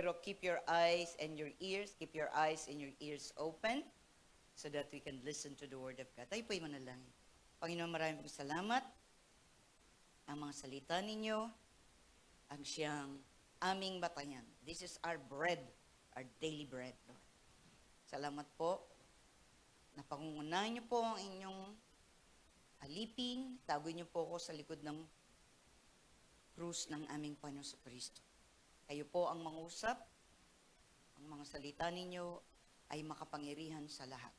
pero keep your eyes and your ears open so that we can listen to the Word of God. Tayo po'y manalangin. Panginoon, maraming pong salamat. Ang mga salita ninyo, ang siyang aming batayan. This is our bread, our daily bread, Lord. Salamat po na pangungunahan niyo po ang inyong alipin. Tagoy niyo po ako sa likod ng krus ng aming Panginoon sa Kristo. Kayo po ang mangusap, ang mga salita ninyo ay makapangyarihan sa lahat.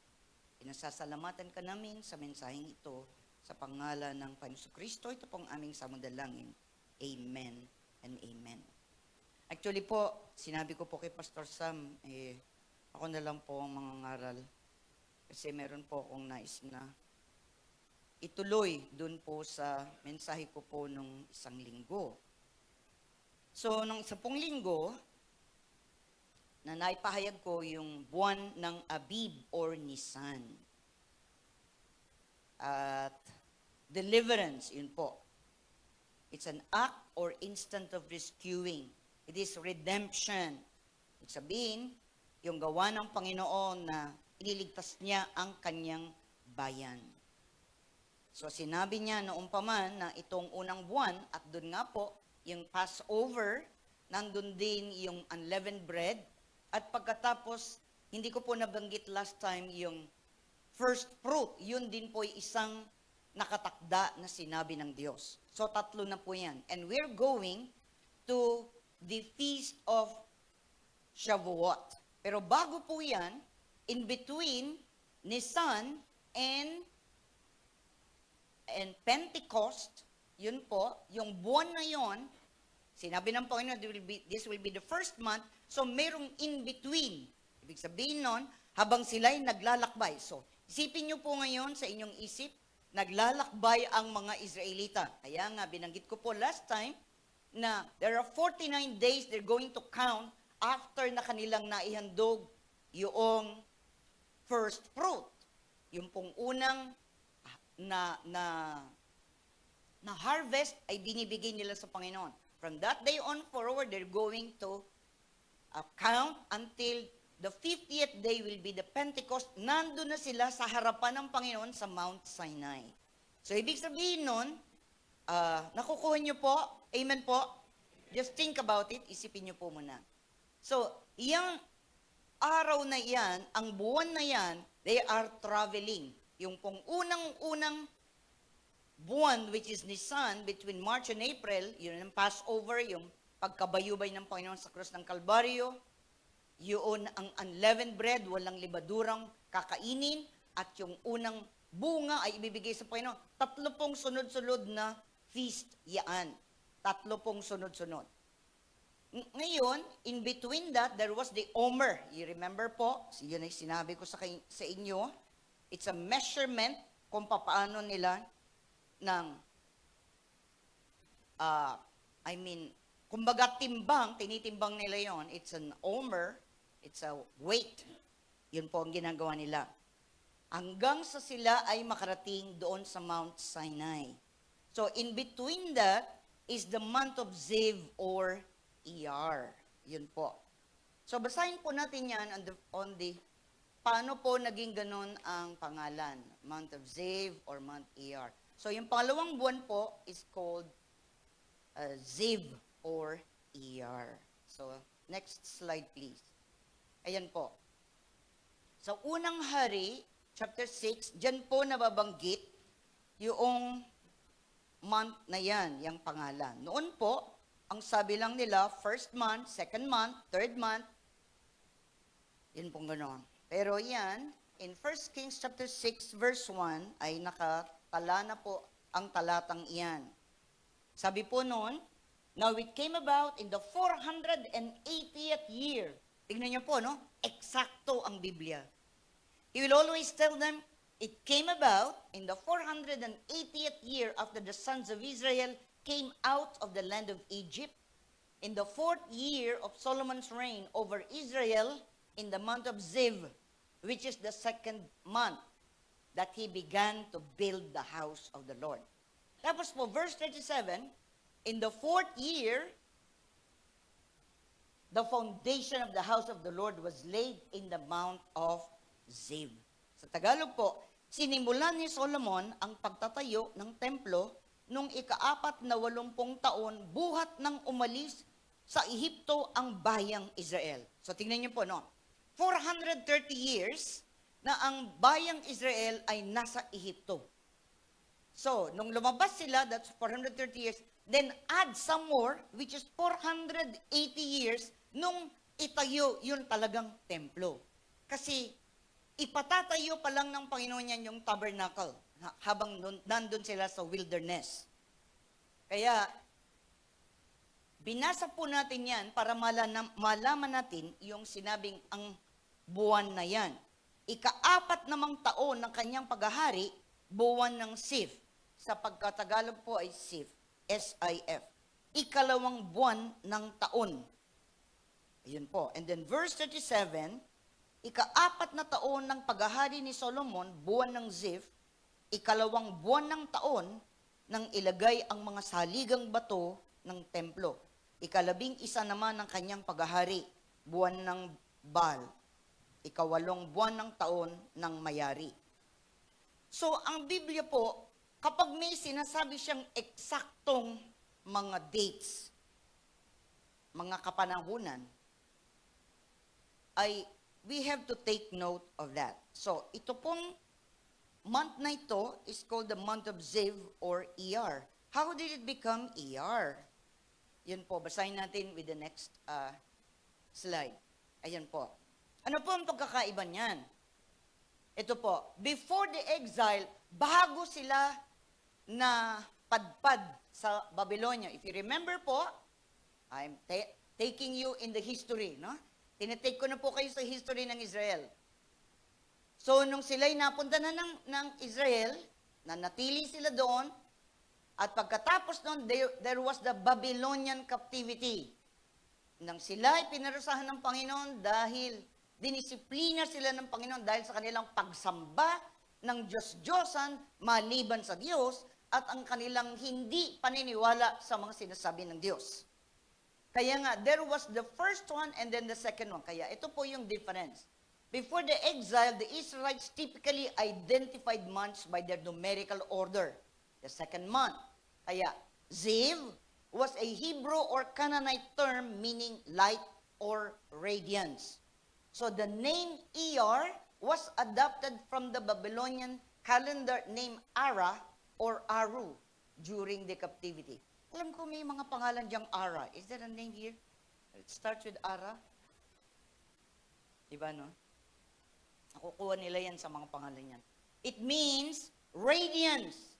Pinasasalamatan ka namin sa mensaheng ito sa pangalan ng Panginoon sa Kristo. Ito pong aming samudalangin. Amen and amen. Actually po, sinabi ko po kay Pastor Sam, ako na lang po ang mangangaral. Kasi meron po akong nais na ituloy dun po sa mensahe ko po nung isang linggo. So, nung isa pong linggo, na naipahayag ko yung buwan ng Abib or Nisan. At deliverance, yun po. It's an act or instant of rescuing. It is redemption. Ibig sabihin, yung gawa ng Panginoon na iniligtas niya ang kanyang bayan. So sinabi niya noong paman na itong unang buwan, at doon nga po, yung Passover, nandun din yung unleavened bread, at pagkatapos, hindi ko po nabanggit last time yung first fruit, yun din po isang nakatakda na sinabi ng Diyos. So tatlo na po yan. And we're going to the Feast of Shavuot. Pero bago po yan, in between Nisan and Pentecost, yun po, yung buwan na yon, sinabi ng Panginoon, this will be the first month, so merong in between. Ibig sabihin nun, habang sila'y naglalakbay. So, isipin nyo po ngayon sa inyong isip, naglalakbay ang mga Israelita. Kaya nga, binanggit ko po last time, na there are 49 days they're going to count after na kanilang naihandog yung first fruit. Yung pong unang na harvest ay binibigay nila sa Panginoon. From that day on forward, they're going to count until the 50th day will be the Pentecost. Nandun na sila sa harapan ng Panginoon sa Mount Sinai. So, ibig sabihin nun, nakukuha nyo po, amen po, just think about it, isipin nyo po muna. So, yung araw na yan, ang buwan na yan, they are traveling. Yung pong unang-unang buwan, which is Nisan, between March and April, yun ang Passover, yung pagkabayubay ng Panginoon sa krus ng Kalbaryo, yun ang unleavened bread, walang libadurang kakainin, at yung unang bunga ay ibibigay sa Panginoon. Tatlo pong sunod-sunod na feast yaan. Tatlo pong sunod-sunod. Ngayon, in between that, there was the Omer. You remember po, yun ay sinabi ko sa inyo, it's a measurement kung paano nila kumbaga timbang, tinitimbang nila yon. It's an omer, it's a weight. Yun po ang ginagawa nila. Hanggang sa sila ay makarating doon sa Mount Sinai. So, in between that is the month of Ziv or Iyar. Yun po. So, basahin po natin yan on the paano po naging ganun ang pangalan. Month of Ziv or Month Iyar. So, yung pangalawang buwan po is called Ziv or Iyar. So, next slide please. Ayan po. Sa unang hari, chapter 6, dyan po nababanggit yung month na yan, yung pangalan. Noon po, ang sabi lang nila, first month, second month, third month, yun pong gano'n. Pero yan, in 1 Kings chapter 6 verse 1, ay nakatala na po ang talatang iyan. Sabi po noon, now it came about in the 480th year. Tingnan niyo po, no? Eksakto ang Biblia. He will always tell them, it came about in the 480th year after the sons of Israel came out of the land of Egypt, in the 4th year of Solomon's reign over Israel, in the month of Ziv, which is the second month, that he began to build the house of the Lord. Tapos po, verse 37, in the 4th year, the foundation of the house of the Lord was laid in the Mount of Ziv. Sa Tagalog po, sinimulan ni Solomon ang pagtatayo ng templo nung ika-80 taon buhat nang umalis sa Ehipto ang bayang Israel. So tingnan niyo po, no? 430 years na ang bayang Israel ay nasa Ehipto. So, nung lumabas sila, that's 430 years, then add some more, which is 480 years, nung itayo yun talagang templo. Kasi, ipatatayo pa lang ng Panginoon yan yung tabernacle, habang nandun sila sa wilderness. Kaya, binasa po natin yan para malaman natin yung sinabing ang buwan na yan. Ika-4 namang taon ng kanyang paghahari, buwan ng Sif. Sa pagkatagalog po ay Sif, S-I-F. Ikalawang buwan ng taon. Ayun po. And then verse 37, ika-4 na taon ng paghahari ni Solomon, buwan ng Zif, ikalawang buwan ng taon nang ilagay ang mga saligang bato ng templo. Ika-11 naman ng kanyang paghahari, buwan ng Bal. Ika-8 buwan ng taon ng Mayari. So, ang Biblia po, kapag may sinasabi siyang eksaktong mga dates, mga kapanahunan, ay we have to take note of that. So, ito pong month na ito is called the month of Ziv or ER. How did it become ER? Yun po, basahin natin with the next slide. Ayan po. Ano po ang pagkakaiba niyan? Ito po, before the exile, bago sila na padpad sa Babylonia. If you remember po, I'm taking you in the history, no? Tinitake ko na po kayo sa history ng Israel. So, nung sila'y napunta na ng Israel, nanatili sila doon, at pagkatapos noon, there was the Babylonian captivity. Nang sila'y pinarusahan ng Panginoon dahil dinisiplina sila ng Panginoon dahil sa kanilang pagsamba ng Diyos-Diyosan maliban sa Diyos at ang kanilang hindi paniniwala sa mga sinasabi ng Diyos. Kaya nga, there was the first one and then the second one. Kaya ito po yung difference. Before the exile, the Israelites typically identified months by their numerical order. The second month. Kaya, Ziv was a Hebrew or Canaanite term meaning light or radiance. So the name ER was adopted from the Babylonian calendar named Ara or Aru during the captivity. Alam ko may mga pangalan diyang Ara. Is there a name here? It starts with Ara. Diba, no? Nakukuha nila yan sa mga pangalan yan. It means radiance,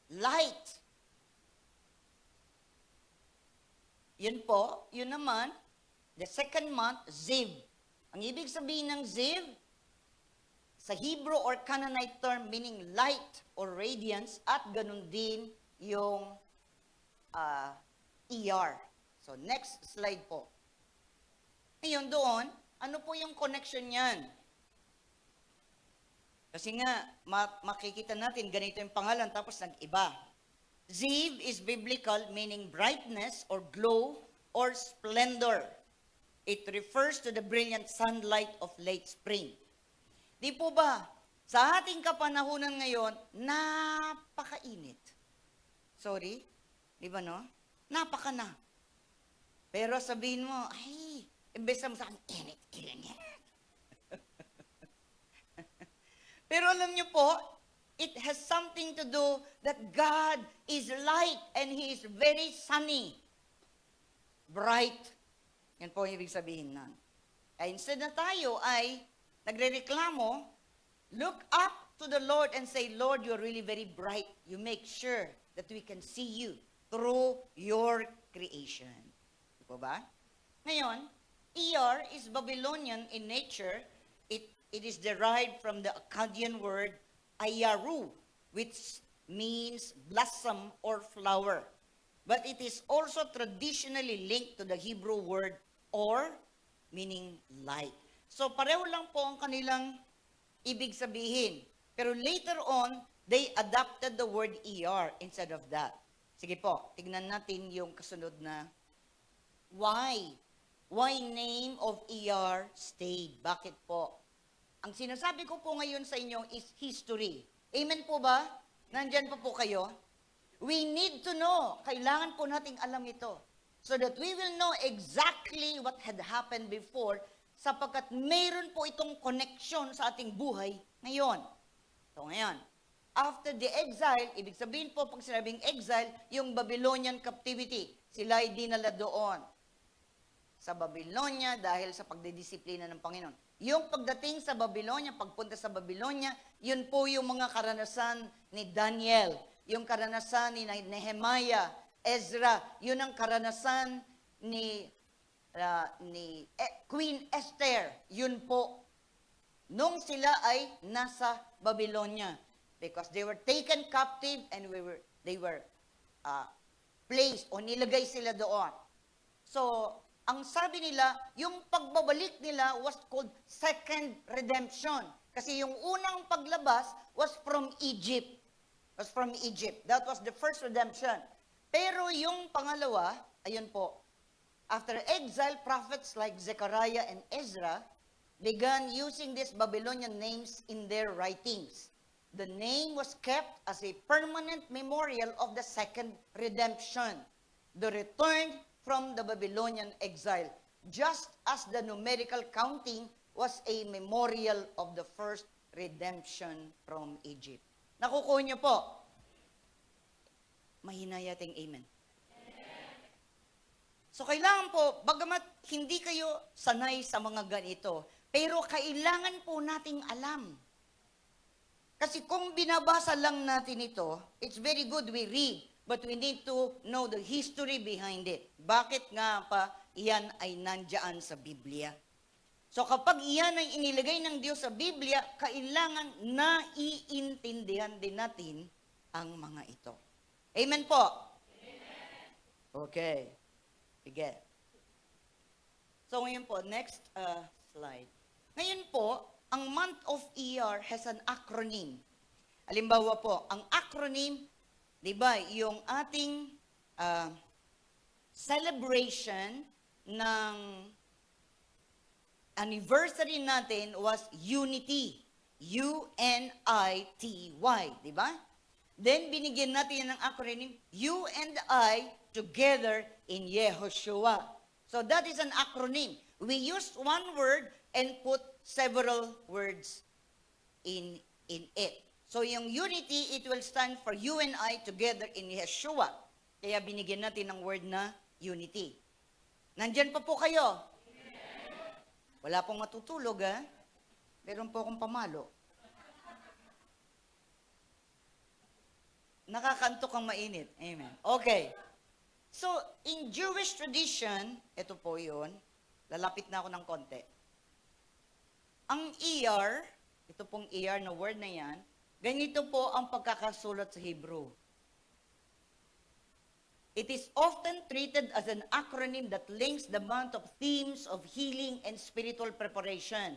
light. Yun po, yun naman, the second month, Ziv. Ang ibig sabihin ng Ziv, sa Hebrew or Canaanite term meaning light or radiance, at ganun din yung ER. So, next slide po. Ngayon doon, ano po yung connection niyan? Kasi nga, makikita natin, ganito yung pangalan, tapos nag-iba. Ziv is biblical, meaning brightness or glow or splendor. It refers to the brilliant sunlight of late spring. Di po ba, sa ating kapanahunan ngayon, napakainit. Sorry? Di ba, no? Napaka na. Pero sabihin mo, ay, imbes na sa akin, init. Pero alam niyo po, it has something to do that God is light and He is very sunny. Bright. Yan po yung ibig sabihin nun. Kaya instead na tayo ay nagrereklamo, look up to the Lord and say, Lord, you're really very bright. You make sure that we can see you through your creation. Di po ba? Ngayon, ER is Babylonian in nature. It is derived from the Akkadian word ayaru, which means blossom or flower. But it is also traditionally linked to the Hebrew word or, meaning light. So pareho lang po ang kanilang ibig sabihin. Pero later on, they adopted the word ER instead of that. Sige po, tignan natin yung kasunod na why Why name of ER stayed? Bakit po? Ang sinasabi ko po ngayon sa inyo is history. Amen po ba? Nandyan pa po kayo? We need to know. Kailangan po nating alam ito. So that we will know exactly what had happened before, sapagkat mayroon po itong connection sa ating buhay ngayon. So ngayon, after the exile, ibig sabihin po pag sinabing exile, yung Babylonian captivity, sila ay dinala doon sa Babylonia dahil sa pagdidisiplina ng Panginoon. Yung pagdating sa Babylonia, pagpunta sa Babylonia, yun po yung mga karanasan ni Daniel, yung karanasan ni Nehemiah, Ezra, yun ang karanasan ni Queen Esther, yun po. Nung sila ay nasa Babylonia, because they were taken captive and they were placed o nilagay sila doon. So, ang sabi nila, yung pagbabalik nila was called second redemption. Kasi yung unang paglabas was from Egypt. That was the first redemption. Pero yung pangalawa, ayun po, after exile, prophets like Zechariah and Ezra began using these Babylonian names in their writings. The name was kept as a permanent memorial of the second redemption, the return from the Babylonian exile, just as the numerical counting was a memorial of the first redemption from Egypt. Nakukuha niyo po? Mahina yating amen. So kailangan po, bagamat hindi kayo sanay sa mga ganito, pero kailangan po nating alam. Kasi kung binabasa lang natin ito, it's very good we read, but we need to know the history behind it. Bakit nga pa iyan ay nandyan sa Biblia? So kapag iyan ay inilagay ng Diyos sa Biblia, kailangan naiintindihan din natin ang mga ito. Amen po? Amen. Okay. Sige. So ngayon po, next slide. Ngayon po, ang month of ER has an acronym. Halimbawa po, ang acronym, di ba, yung ating celebration ng anniversary natin was Unity. U-N-I-T-Y, di ba? Then, binigyan natin ng acronym, You and I together in Yehoshua. So, that is an acronym. We used one word and put several words in it. So, yung unity, it will stand for you and I together in Yeshua. Kaya binigyan natin ng word na unity. Nandyan pa po kayo? Wala pong matutulog, ha? Meron po akong pamalo. Nakakantok ang mainit. Amen. Okay. So, in Jewish tradition, ito po yun. Lalapit na ako ng konti. Ang ER, ito pong ER na word na yan, ganito po ang pagkakasulat sa Hebrew. It is often treated as an acronym that links the month of themes of healing and spiritual preparation.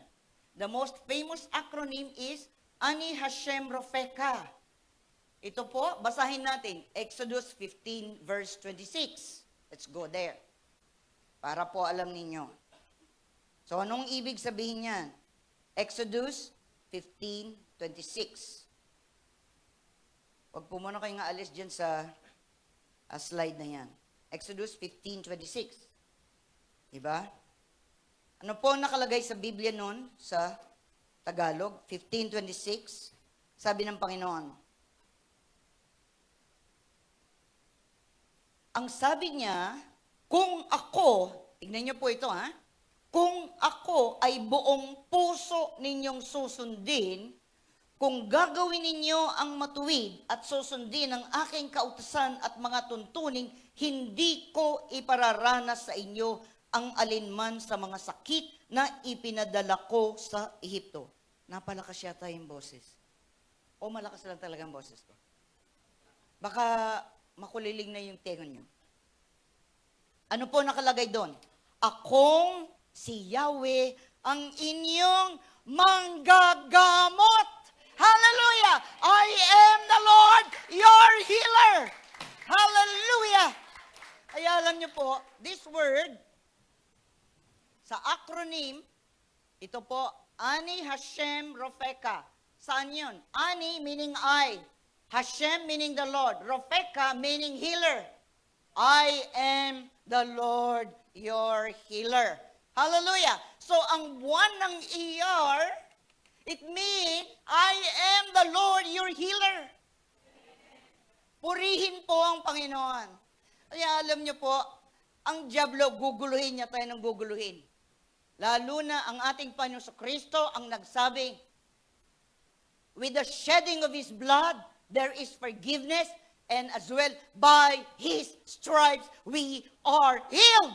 The most famous acronym is Ani Hashem Rofeka. Ito po, basahin natin, Exodus 15 verse 26. Let's go there. Para po alam ninyo. So, anong ibig sabihin niyan? Exodus 15:26. Huwag po muna kayo nga alis dyan sa slide na yan. Exodus 15:26. Diba? Ano po nakalagay sa Biblia nun, sa Tagalog? 15:26. Sabi ng Panginoon, ang sabi niya, kung ako, tignan niyo po ito ha, kung ako ay buong puso ninyong susundin, kung gagawin ninyo ang matuwid at susundin ang aking kautusan at mga tuntuning, hindi ko ipararanas sa inyo ang alinman sa mga sakit na ipinadala ko sa Ehipto. Napalakas yata yung boses. O malakas lang talaga ang boses ko. Baka makuliling na yung tenga nyo. Ano po nakalagay doon? Akong si Yahweh ang inyong manggagamot. Hallelujah! I am the Lord, your healer. Hallelujah! Kaya alam nyo po, this word, Sa acronym, ito po, Ani Hashem Rofeka. Saan yun? Ani meaning I. Hashem meaning the Lord. Rofeka meaning healer. I am the Lord your healer. Hallelujah. So, ang buwan ng ER, it means, I am the Lord your healer. Purihin po ang Panginoon. Kaya alam niyo po, ang diablo, guguluhin niya tayo ng guguluhin. Lalo na ang ating Panginoon Kristo ang nagsabi, with the shedding of His blood, there is forgiveness, and as well, by His stripes, we are healed.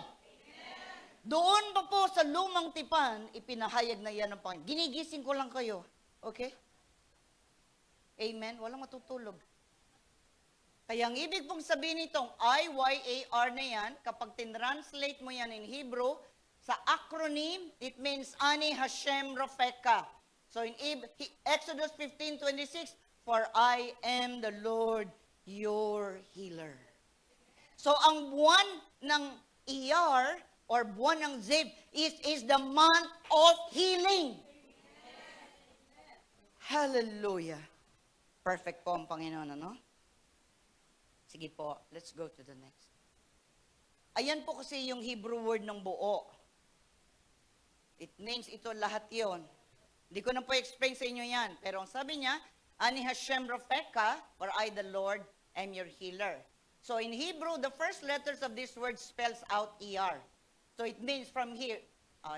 Doon pa po sa lumang tipan, ipinahayag na yan ng Panginoon. Ginigising ko lang kayo. Okay? Amen? Walang matutulog. Kaya ang ibig pong sabihin nitong IYAR na yan, kapag tinranslate mo yan in Hebrew, sa acronym, it means Ani Hashem Rofeka. So in Exodus 15:26, for I am the Lord your healer. So ang buwan ng ER or buwan ng Ziv is the month of healing. Hallelujah. Perfect po ang Panginoon, ano? Sige po, let's go to the next. Ayan po kasi yung Hebrew word ng buo. It means ito lahat yon. Hindi ko na po explain sa inyo yan. Pero ang sabi niya, Ani Hashem Rofeka, for I the Lord am your healer. So in Hebrew, the first letters of this word spells out ER. So it means from here,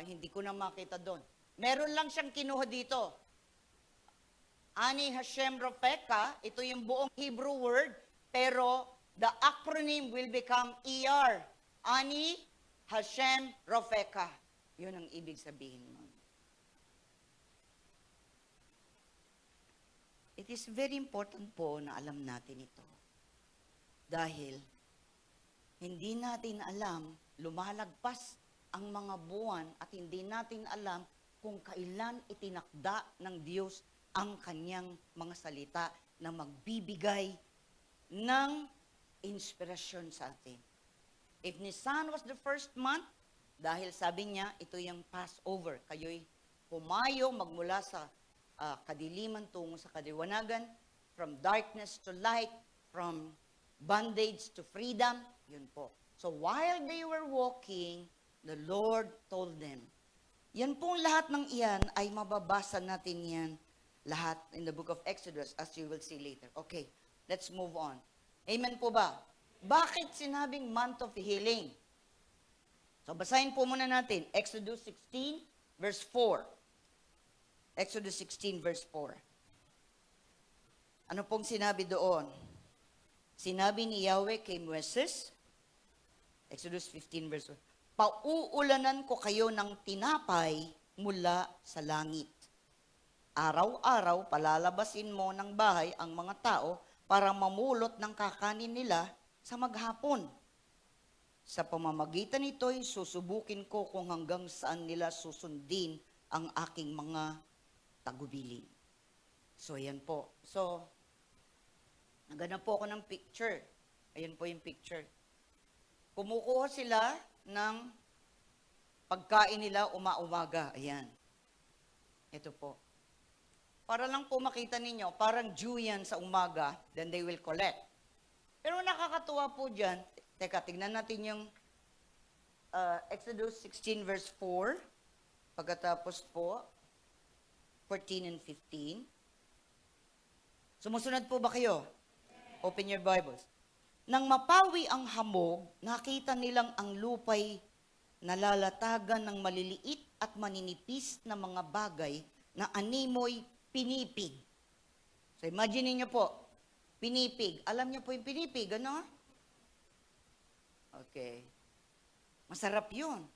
hindi ko na makita doon. Meron lang siyang kinuha dito. Ani Hashem Rofeka, ito yung buong Hebrew word, pero the acronym will become ER. Ani Hashem Rofeka. Yun ang ibig sabihin mo. It is very important po na alam natin ito. Dahil hindi natin alam, lumalagpas ang mga buwan at hindi natin alam kung kailan itinakda ng Diyos ang kanyang mga salita na magbibigay ng inspirasyon sa atin. If Nisan was the first month, dahil sabi niya, ito yung Passover. Kayo'y pumayo magmula sa kadiliman tungo sa kaliwanagan, from darkness to light, from bondage to freedom. Yun po. So while they were walking, the Lord told them. Yan pong lahat ng iyan ay mababasa natin yan lahat in the book of Exodus, as you will see later. Okay, let's move on. Amen po ba? Bakit sinabing month of healing? So basahin po muna natin, Exodus 16, verse 4. Exodus 16, verse 4. Ano pong sinabi doon? Sinabi ni Yahweh kay Moses, Exodus 15, verse 1, pauulanan ko kayo ng tinapay mula sa langit. Araw-araw, palalabasin mo ng bahay ang mga tao para mamulot ng kakanin nila sa maghapon. Sa pamamagitan nito'y susubukin ko kung hanggang saan nila susundin ang aking mga tagubilin. So, yan po. So, naghanap po ako ng picture. Ayan po yung picture. Kumukuha sila ng pagkain nila umaga. Ayan. Ito po. Para lang po makita ninyo, parang dew yan sa umaga, then they will collect. Pero nakakatuwa po dyan, teka, tignan natin yung Exodus 16 verse 4, pagkatapos po, 14 and 15. Sumusunod po ba kayo? Open your Bibles. Nang mapawi ang hamog, nakita nilang ang lupay nalalatagan ng maliliit at maninipis na mga bagay na animoy pinipig. So imagine niyo po, pinipig. Alam niyo po yung pinipig, ano? Okay. Masarap yun.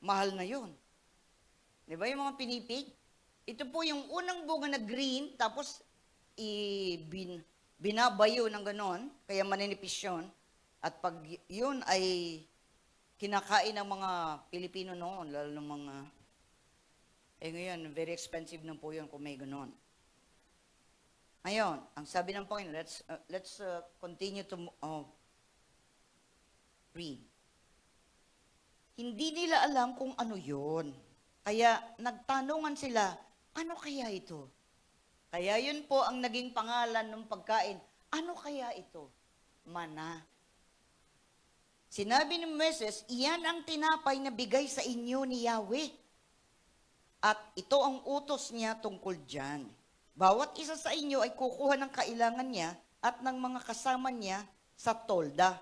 Mahal na yun. Di ba yung mga pinipig? Ito po yung unang bunga na green, tapos binabayo ng ganon, kaya maninipis yun. At pag yun ay kinakain ng mga Pilipino noon, lalo ng mga, ngayon, very expensive na po yun kung may ganon. Ngayon, ang sabi ng Panginoon, let's continue to read. hindi nila alam kung ano yun. Kaya nagtanungan sila, ano kaya ito? Kaya yun po ang naging pangalan ng pagkain. Ano kaya ito? Mana. Sinabi ni Moses, iyan ang tinapay na bigay sa inyo ni Yahweh. At ito ang utos niya tungkol dyan. Bawat isa sa inyo ay kukuha ng kailangan niya at ng mga kasama niya sa tolda.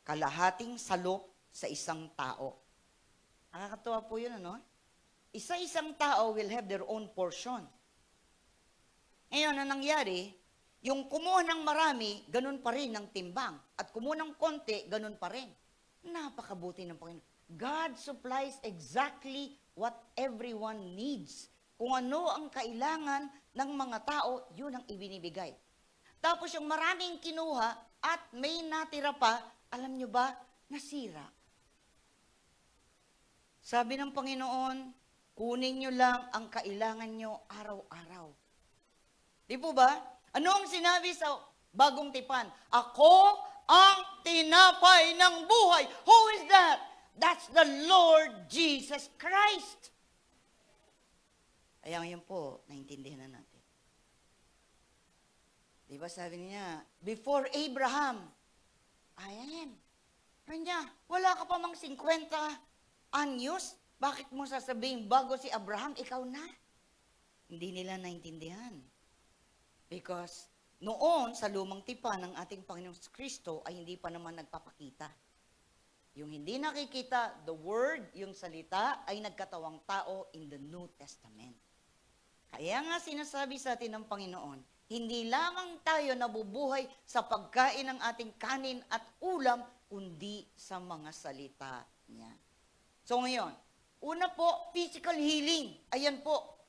Kalahating salop sa isang tao. Nakakatuwa po yun, ano? Isa-isang tao will have their own portion. Ngayon, ang nangyari, yung kumuha ng marami, ganun pa rin ang timbang. At kumuha ng konti, ganun pa rin. Napakabuti ng Panginoon. God supplies exactly what everyone needs. Kung ano ang kailangan ng mga tao, yun ang ibinibigay. Tapos yung maraming kinuha at may natira pa, alam nyo ba, nasira. Sabi ng Panginoon, kunin nyo lang ang kailangan nyo araw-araw. Di po ba? Ano ang sinabi sa bagong tipan? Ako ang tinapay ng buhay. Who is that? That's the Lord Jesus Christ. Ayan, yun po, naintindihan na natin. Di ba sabi niya, before Abraham, I am. Kanya, wala ka pa mang 50 anyos, bakit mo sasabihin bago si Abraham, ikaw na? Hindi nila naintindihan. Because noon, sa lumang tipan ng ating Panginoong Kristo ay hindi pa naman nagpapakita. Yung hindi nakikita, the Word, yung salita, ay nagkatawang tao in the New Testament. Kaya nga sinasabi sa atin ng Panginoon, hindi lamang tayo nabubuhay sa pagkain ng ating kanin at ulam, kundi sa mga salita niya. So ngayon, una po, physical healing. Ayan po,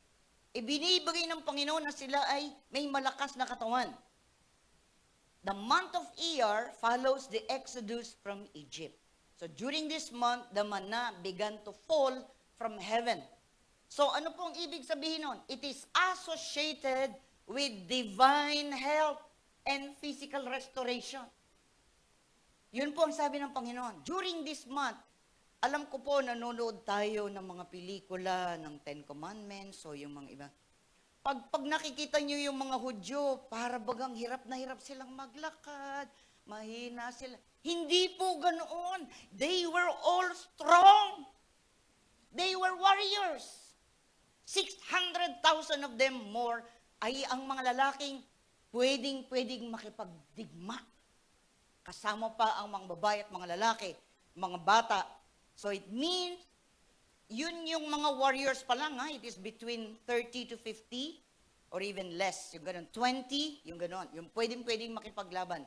ibinibigay ng Panginoon na sila ay may malakas na katawan. The month of Iyar follows the exodus from Egypt. So during this month, the manna began to fall from heaven. So ano pong ibig sabihin nun? It is associated with divine health and physical restoration. Yun po ang sabi ng Panginoon. During this month, alam ko po, nanonood tayo ng mga pelikula, ng Ten Commandments, o yung mga iba. Pag nakikita nyo yung mga Hudyo, para bagang hirap na hirap silang maglakad, mahina sila. Hindi po ganoon. They were all strong. They were warriors. 600,000 of them more ay ang mga lalaking pwedeng makipagdigma. Kasama pa ang mga babae at mga lalaki, mga bata. So it means, yun yung mga warriors pa lang, ha? It is between 30 to 50 or even less. Yung ganun, 20, yung ganun. Yung pwedeng makipaglaban.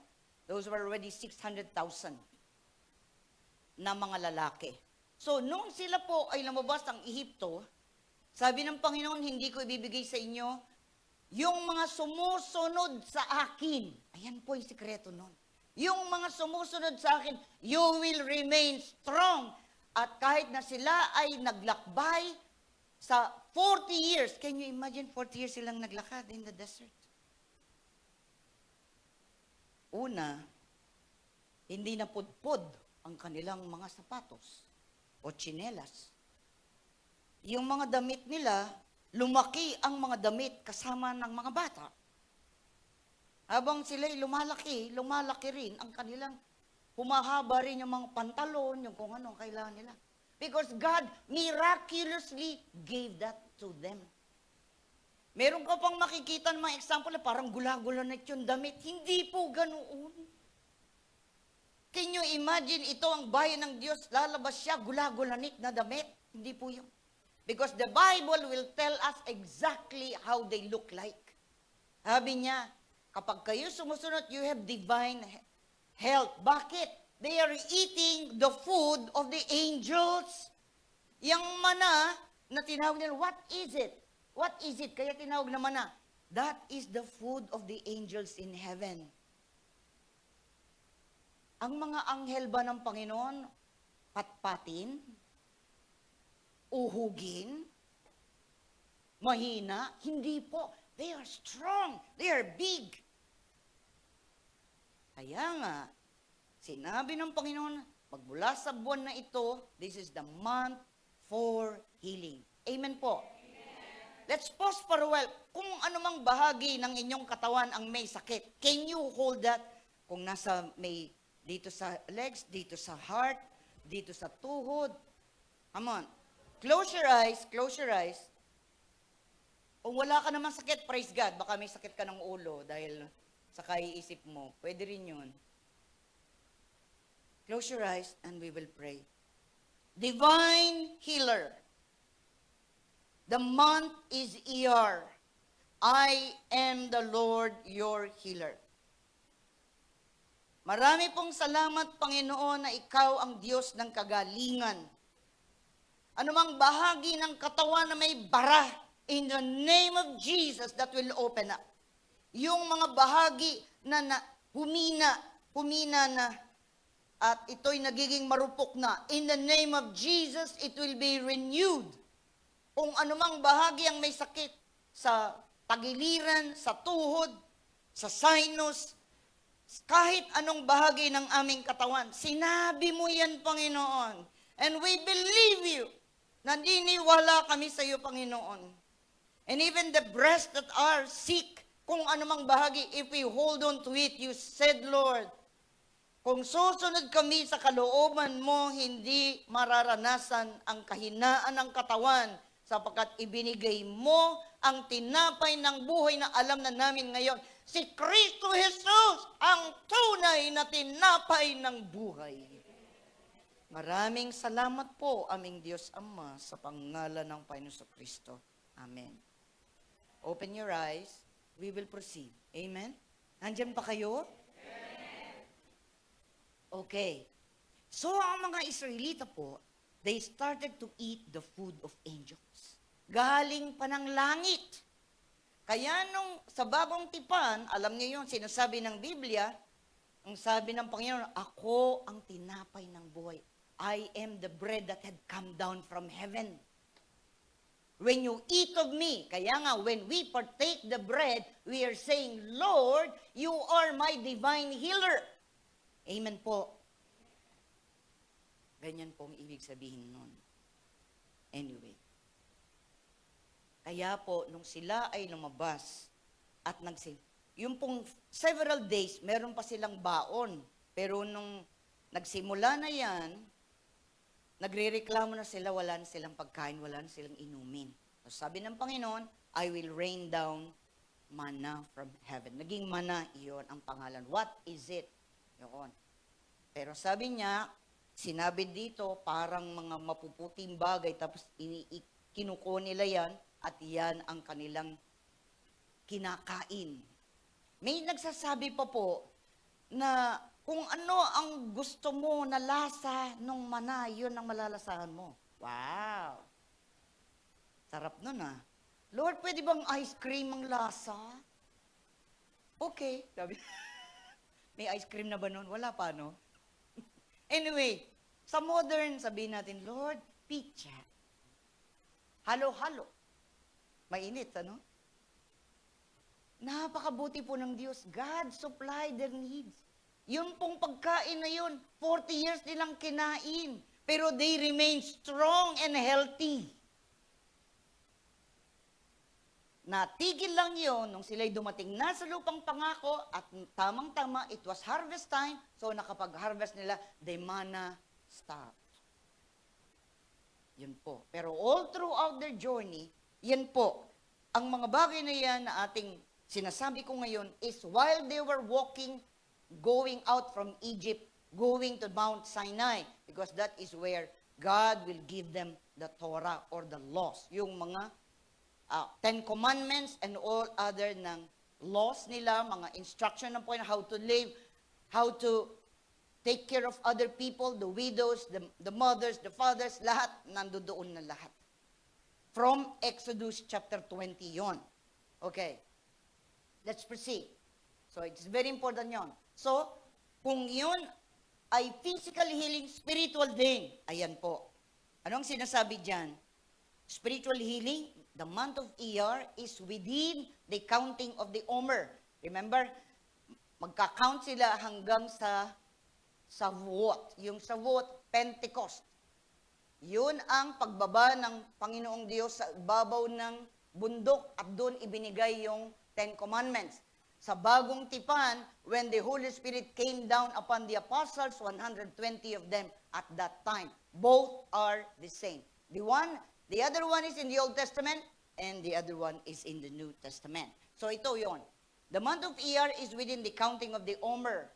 Those were already 600,000 na mga lalaki. So, nung sila po ay lumabas ng Ehipto, sabi ng Panginoon, hindi ko ibibigay sa inyo yung mga sumusunod sa akin. Ayan po yung sikreto nun. Yung mga sumusunod sa akin, you will remain strong. At kahit na sila ay naglakbay sa 40 years, can you imagine 40 years silang naglakad in the desert? Una, hindi na pudpud ang kanilang mga sapatos o tsinelas. Yung mga damit nila, lumaki ang mga damit kasama ng mga bata. Habang sila'y lumalaki rin ang kanilang humahaba rin yung mga pantalon, yung kung ano kailangan nila. Because God miraculously gave that to them. Meron ka pang makikita ng mga example na parang gula-gulanit yung damit. Hindi po ganoon. Can you imagine, ito ang bayan ng Diyos, lalabas siya, gula-gulanit na damit? Hindi po yun. Because the Bible will tell us exactly how they look like. Sabi niya, kapag kayo sumusunod, you have divine health. Bakit? They are eating the food of the angels. Yang mana na tinawag nila, what is it? What is it? Kaya tinawag na mana. That is the food of the angels in heaven. Ang mga anghel ba ng Panginoon, patpatin, uhugin, mahina? Hindi po. They are strong. They are big. Kaya nga, sinabi ng Panginoon, magmula sa buwan na ito, this is the month for healing. Amen po. Let's pause for a while. Kung anumang bahagi ng inyong katawan ang may sakit, can you hold that? Kung nasa dito sa legs, dito sa heart, dito sa tuhod. Come on. Close your eyes, close your eyes. Kung wala ka namang sakit, praise God. Baka may sakit ka ng ulo dahil sa kaiisip mo. Pwede rin yun. Close your eyes and we will pray. Divine Healer. The month is ER. I am the Lord your healer. Marami pong salamat, Panginoon, na ikaw ang Diyos ng kagalingan. Anumang bahagi ng katawan na may bara, in the name of Jesus, that will open up. Yung mga bahagi na humina na, at ito'y nagiging marupok na, in the name of Jesus, it will be renewed. Kung anumang bahagi ang may sakit, sa tagiliran, sa tuhod, sa sinus, kahit anong bahagi ng aming katawan, sinabi mo yan, Panginoon. And we believe you. Naniniwala kami sa iyo, Panginoon. And even the breasts that are sick, kung anumang bahagi, if we hold on to it, you said, Lord, kung susunod kami sa kalooban mo, hindi mararanasan ang kahinaan ng katawan, sapagkat ibinigay mo ang tinapay ng buhay na alam na namin ngayon. Si Kristo Jesus, ang tunay na tinapay ng buhay. Maraming salamat po, aming Diyos Ama, sa pangalan ng Panginoon Kristo. Amen. Open your eyes. We will proceed. Amen? Nandyan pa kayo? Okay. So, ang mga Israelita po, they started to eat the food of angels. Galing pa ng langit. Kaya nung sa bagong tipan, alam niyo yun, sinasabi ng Biblia, ang sabi ng Panginoon, ako ang tinapay ng buhay. I am the bread that had come down from heaven. When you eat of me, kaya nga, when we partake the bread, we are saying, Lord, you are my divine healer. Amen po. Ganyan po ang ibig sabihin nun. Anyway. Kaya po, nung sila ay lumabas at yung pong several days, meron pa silang baon. Pero nung nagsimula na yan, nagrereklamo na sila, wala na silang pagkain, wala na silang inumin. So sabi ng Panginoon, I will rain down manna from heaven. Naging manna, iyon ang pangalan. What is it? Yun. Pero sabi niya, sinabi dito, parang mga mapuputing bagay, tapos kinuko nila yan, at yan ang kanilang kinakain. May nagsasabi pa po, na kung ano ang gusto mo na lasa nung mana, yun ang malalasahan mo. Wow! Sarap nun ah. Lord, pwede bang ice cream ang lasa? Okay. Sabi, may ice cream na ba nun? Wala pa, no? Anyway, sa modern, sabihin natin, Lord, pizza. Halo-halo. Mainit, ano? Napakabuti po ng Diyos. God supply their needs. Yun pong pagkain na yun, 40 years nilang kinain. Pero they remain strong and healthy. Natigil lang yun nung sila'y dumating na sa lupang pangako at tamang-tama, it was harvest time. So nakapag-harvest nila, the manna stopped. Yun po. Pero all throughout their journey, yan po. Ang mga bagay na yan na ating sinasabi ko ngayon is while they were walking, going out from Egypt, going to Mount Sinai, because that is where God will give them the Torah or the laws. Yung mga Ten Commandments and all other ng laws nila, mga instruction ng point, how to live, how to take care of other people, the widows, the mothers, the fathers, lahat, nandoon na lahat. From Exodus chapter 20 yon. Okay. Let's proceed. So, it's very important yon. So, kung yun ay physical healing, spiritual din. Ayan po. Anong sinasabi dyan? Spiritual healing, the month of ER is within the counting of the Omer. Remember, magka-count sila hanggang sa Shavuot. Yung Shavuot, Pentecost. Yun ang pagbaba ng Panginoong Diyos sa babaw ng bundok at doon ibinigay yung Ten Commandments. Sa bagong tipan, when the Holy Spirit came down upon the apostles, 120 of them at that time. Both are the same. The other one is in the Old Testament and the other one is in the New Testament. So ito yon. The month of Iyar is within the counting of the Omer.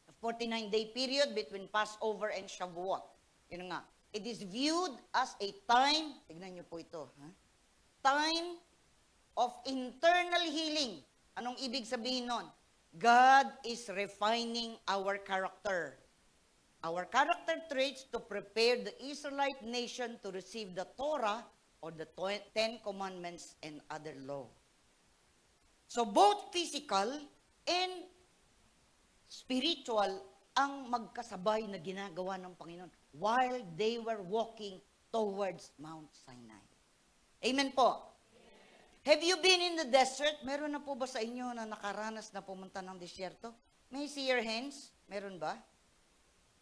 A 49-day period between Passover and Shavuot. Yun nga. It is viewed as a time, tignan niyo po ito, time of internal healing. Anong ibig sabihin nun? God is refining our character. Our character traits to prepare the Israelite nation to receive the Torah or the Ten Commandments and other law. So both physical and spiritual ang magkasabay na ginagawa ng Panginoon while they were walking towards Mount Sinai. Amen po. Have you been in the desert? Meron na po ba sa inyo na nakaranas na pumunta ng desierto? May I see your hands? Meron ba?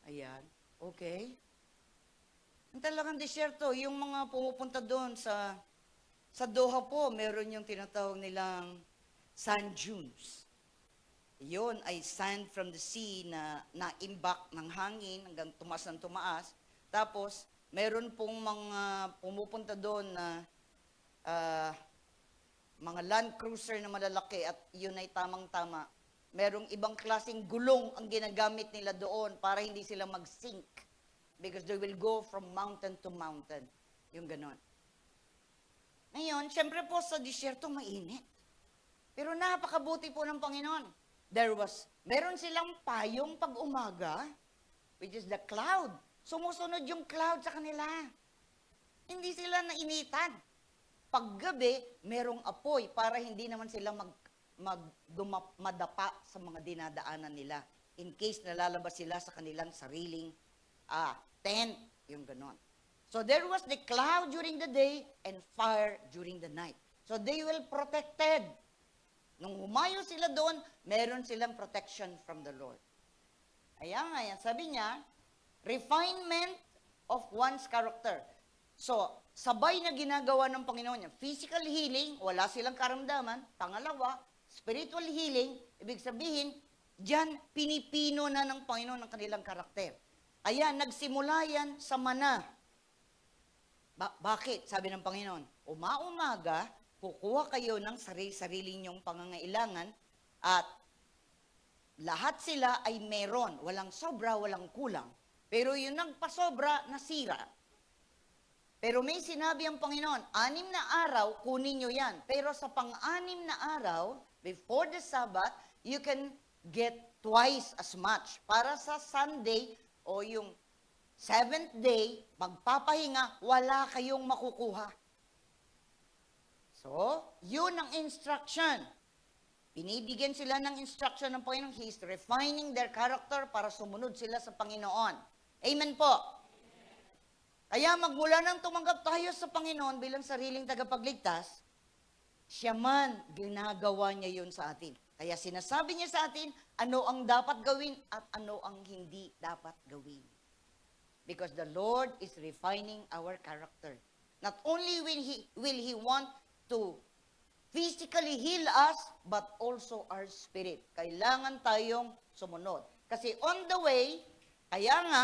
Ayan. Okay. Ang talagang desierto, yung mga pumupunta doon sa Doha po, meron yung tinatawag nilang sand dunes. Yun ay sand from the sea na na-imbak ng hangin hanggang tumaas ng tumaas. Tapos, meron pong mga pumupunta doon na mga land cruiser na malalaki at yun ay tamang-tama. Merong ibang klaseng gulong ang ginagamit nila doon para hindi sila mag-sink because they will go from mountain to mountain. Yung ganon. Ngayon, syempre po sa disyerto mainit. Pero napakabuti po ng Panginoon. Meron silang payong pag-umaga, which is the cloud. Sumusunod yung cloud sa kanila. Hindi sila nainitan. Paggabi, merong apoy para hindi naman sila madapa sa mga dinadaanan nila. In case nalalabas sila sa kanilang sariling tent, yung ganon. So there was the cloud during the day and fire during the night. So they will protected. Nung humayo sila doon, meron silang protection from the Lord. Ayan, sabi niya, refinement of one's character. So, sabay na ginagawa ng Panginoon niya. Physical healing, wala silang karamdaman. Pangalawa, spiritual healing, ibig sabihin, diyan pinipino na ng Panginoon ang kanilang karakter. Ayan, nagsimula yan sa mana. Bakit? Sabi ng Panginoon, umaumaga, kukuha kayo ng sarili ninyong pangangailangan at lahat sila ay meron. Walang sobra, walang kulang. Pero yung nagpasobra, nasira. Pero may sinabi ang Panginoon, 6 na araw, kunin nyo yan. Pero sa pang-6 na araw, before the Sabbath, you can get twice as much. Para sa Sunday o yung 7th day, magpapahinga, wala kayong makukuha. So, yun ang instruction. Binibigyan sila ng instruction ng Panginoon. He is refining their character para sumunod sila sa Panginoon. Amen po. Kaya magmula nang tumanggap tayo sa Panginoon bilang sariling tagapagligtas, siya man ginagawa niya yun sa atin. Kaya sinasabi niya sa atin, ano ang dapat gawin at ano ang hindi dapat gawin. Because the Lord is refining our character. Not only will He want to physically heal us, but also our spirit. Kailangan tayong sumunod. Kasi on the way, kaya nga,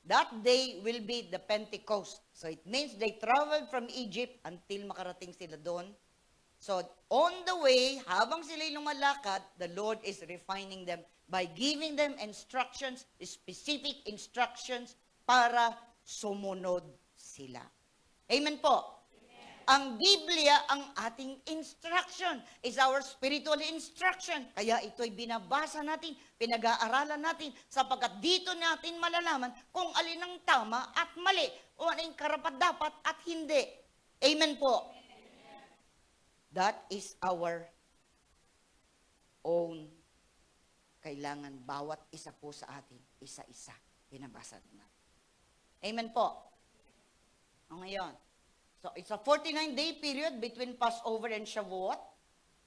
that day will be the Pentecost. So it means they traveled from Egypt until makarating sila doon. So on the way, habang sila'y lumalakad, the Lord is refining them by giving them instructions, specific instructions, para sumunod sila. Amen po. Ang Biblia, ang ating instruction, is our spiritual instruction. Kaya ito'y binabasa natin, pinag-aaralan natin, sapagkat dito natin malalaman kung alin ang tama at mali, o alin karapat-dapat at hindi. Amen po. That is our own kailangan. Bawat isa po sa atin, isa-isa, binabasa natin. Amen po. O ngayon, so, it's a 49-day period between Passover and Shavuot.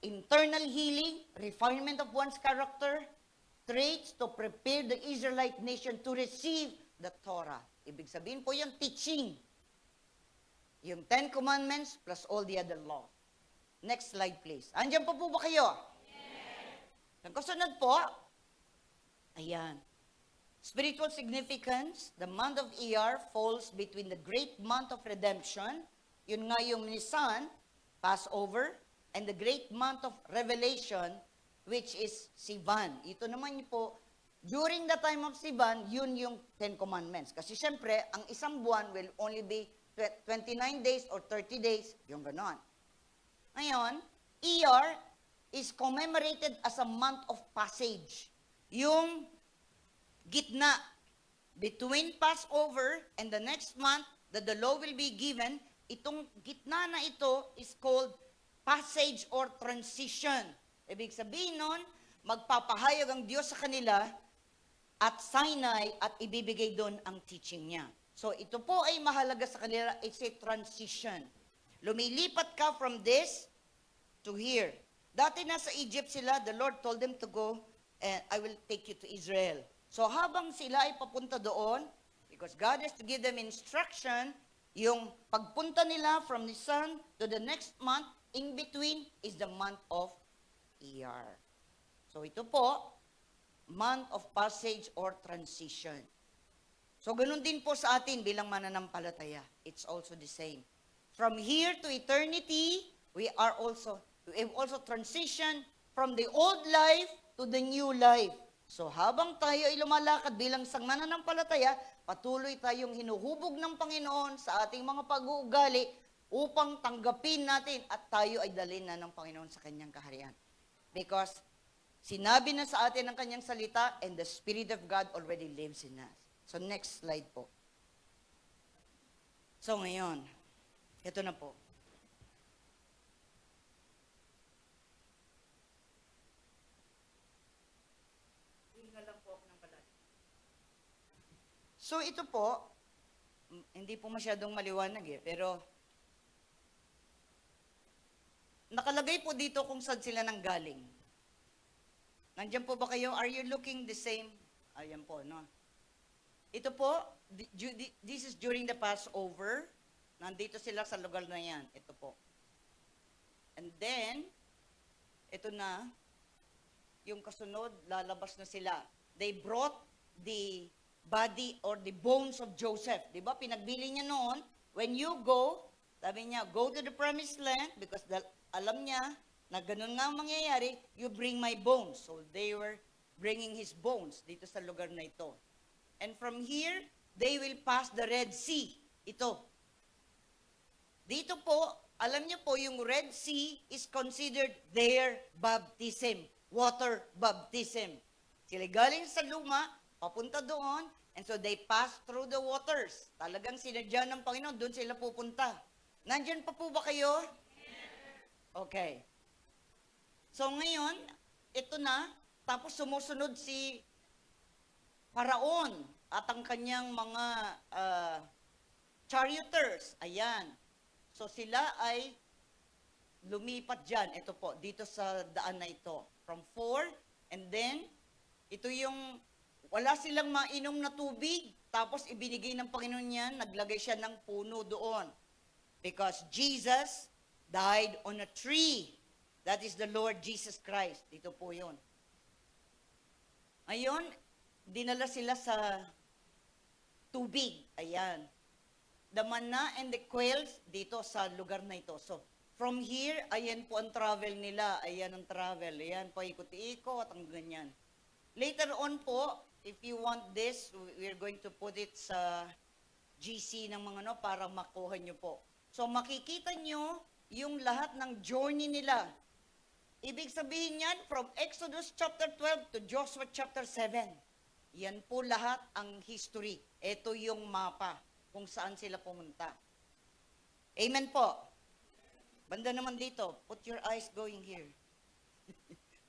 Internal healing, refinement of one's character, straits to prepare the Israelite nation to receive the Torah. Ibig sabihin po yung teaching. Yung 10 Commandments plus all the other law. Next slide, please. Andiyan po ba kayo? Yes. Ang kasunod po, ayan. Spiritual significance, the month of Iyar falls between the great month of redemption, yun nga yung Nisan, Passover, and the great month of Revelation, which is Sivan. Ito naman po, during the time of Sivan, yun yung 10 Commandments. Kasi syempre, ang isang buwan will only be 29 days or 30 days, yung ganon. Ngayon, Iyar is commemorated as a month of passage. Yung gitna between Passover and the next month that the law will be given, itong gitna na ito is called passage or transition. Ibig sabihin nun, magpapahayag ang Diyos sa kanila at Sinai at ibibigay doon ang teaching niya. So ito po ay mahalaga sa kanila, it's a transition. Lumilipat ka from this to here. Dati nasa Egypt sila, the Lord told them to go and I will take you to Israel. So habang sila ay papunta doon, because God has to give them instruction, yung pagpunta nila from Nisan to the next month, in between is the month of Iyar. So ito po, month of passage or transition. So ganun din po sa atin bilang mananampalataya. It's also the same. From here to eternity, we have also transitioned from the old life to the new life. So habang tayo ay lumalakad bilang isang mananampalataya, patuloy tayong hinuhubog ng Panginoon sa ating mga pag-uugali upang tanggapin natin at tayo ay dalhin na ng Panginoon sa kanyang kaharian. Because sinabi na sa atin ang kanyang salita and the Spirit of God already lives in us. So next slide po. So ngayon, ito na po. So ito po, hindi po masyadong maliwanag pero nakalagay po dito kung saan sila nanggaling. Nandiyan po ba kayo? Are you looking the same? Ayan po, no? Ito po, this is during the Passover. Nandito sila sa lugar na yan. Ito po. And then, ito na, yung kasunod, lalabas na sila. They brought the body or the bones of Joseph. Diba? Pinagbili niya noon, when you go, sabi niya, go to the promised land, because alam niya na ganun nga ang mangyayari, you bring my bones. So they were bringing his bones dito sa lugar na ito. And from here, they will pass the Red Sea. Ito. Dito po, alam niyo po, yung Red Sea is considered their baptism. Water baptism. Sila galing sa luma, papunta doon, and so they pass through the waters. Talagang sinadya ng Panginoon, doon sila pupunta. Nandyan pa po ba kayo? Okay. So ngayon, ito na, tapos sumusunod si Paraon at ang kanyang mga charioteers. Ayan. So sila ay lumipat dyan. Ito po, dito sa daan na ito. From 4, and then, ito yung, wala silang mainom na tubig, tapos ibinigay ng Panginoon yan, naglagay siya ng puno doon. Because Jesus died on a tree. That is the Lord Jesus Christ. Dito po yun. Ngayon, dinala sila sa tubig. Ayan. The manna and the quails dito sa lugar na ito. So, from here, ayan po ang travel nila. Ayan ang travel. Ayan po, ikot-ikot, ang ganyan. Later on po, if you want this, we're going to put it sa GC ng mga para makuha nyo po. So, makikita nyo yung lahat ng journey nila. Ibig sabihin yan, from Exodus chapter 12 to Joshua chapter 7. Yan po lahat ang history. Ito yung mapa kung saan sila pumunta. Amen po. Banda naman dito, put your eyes going here.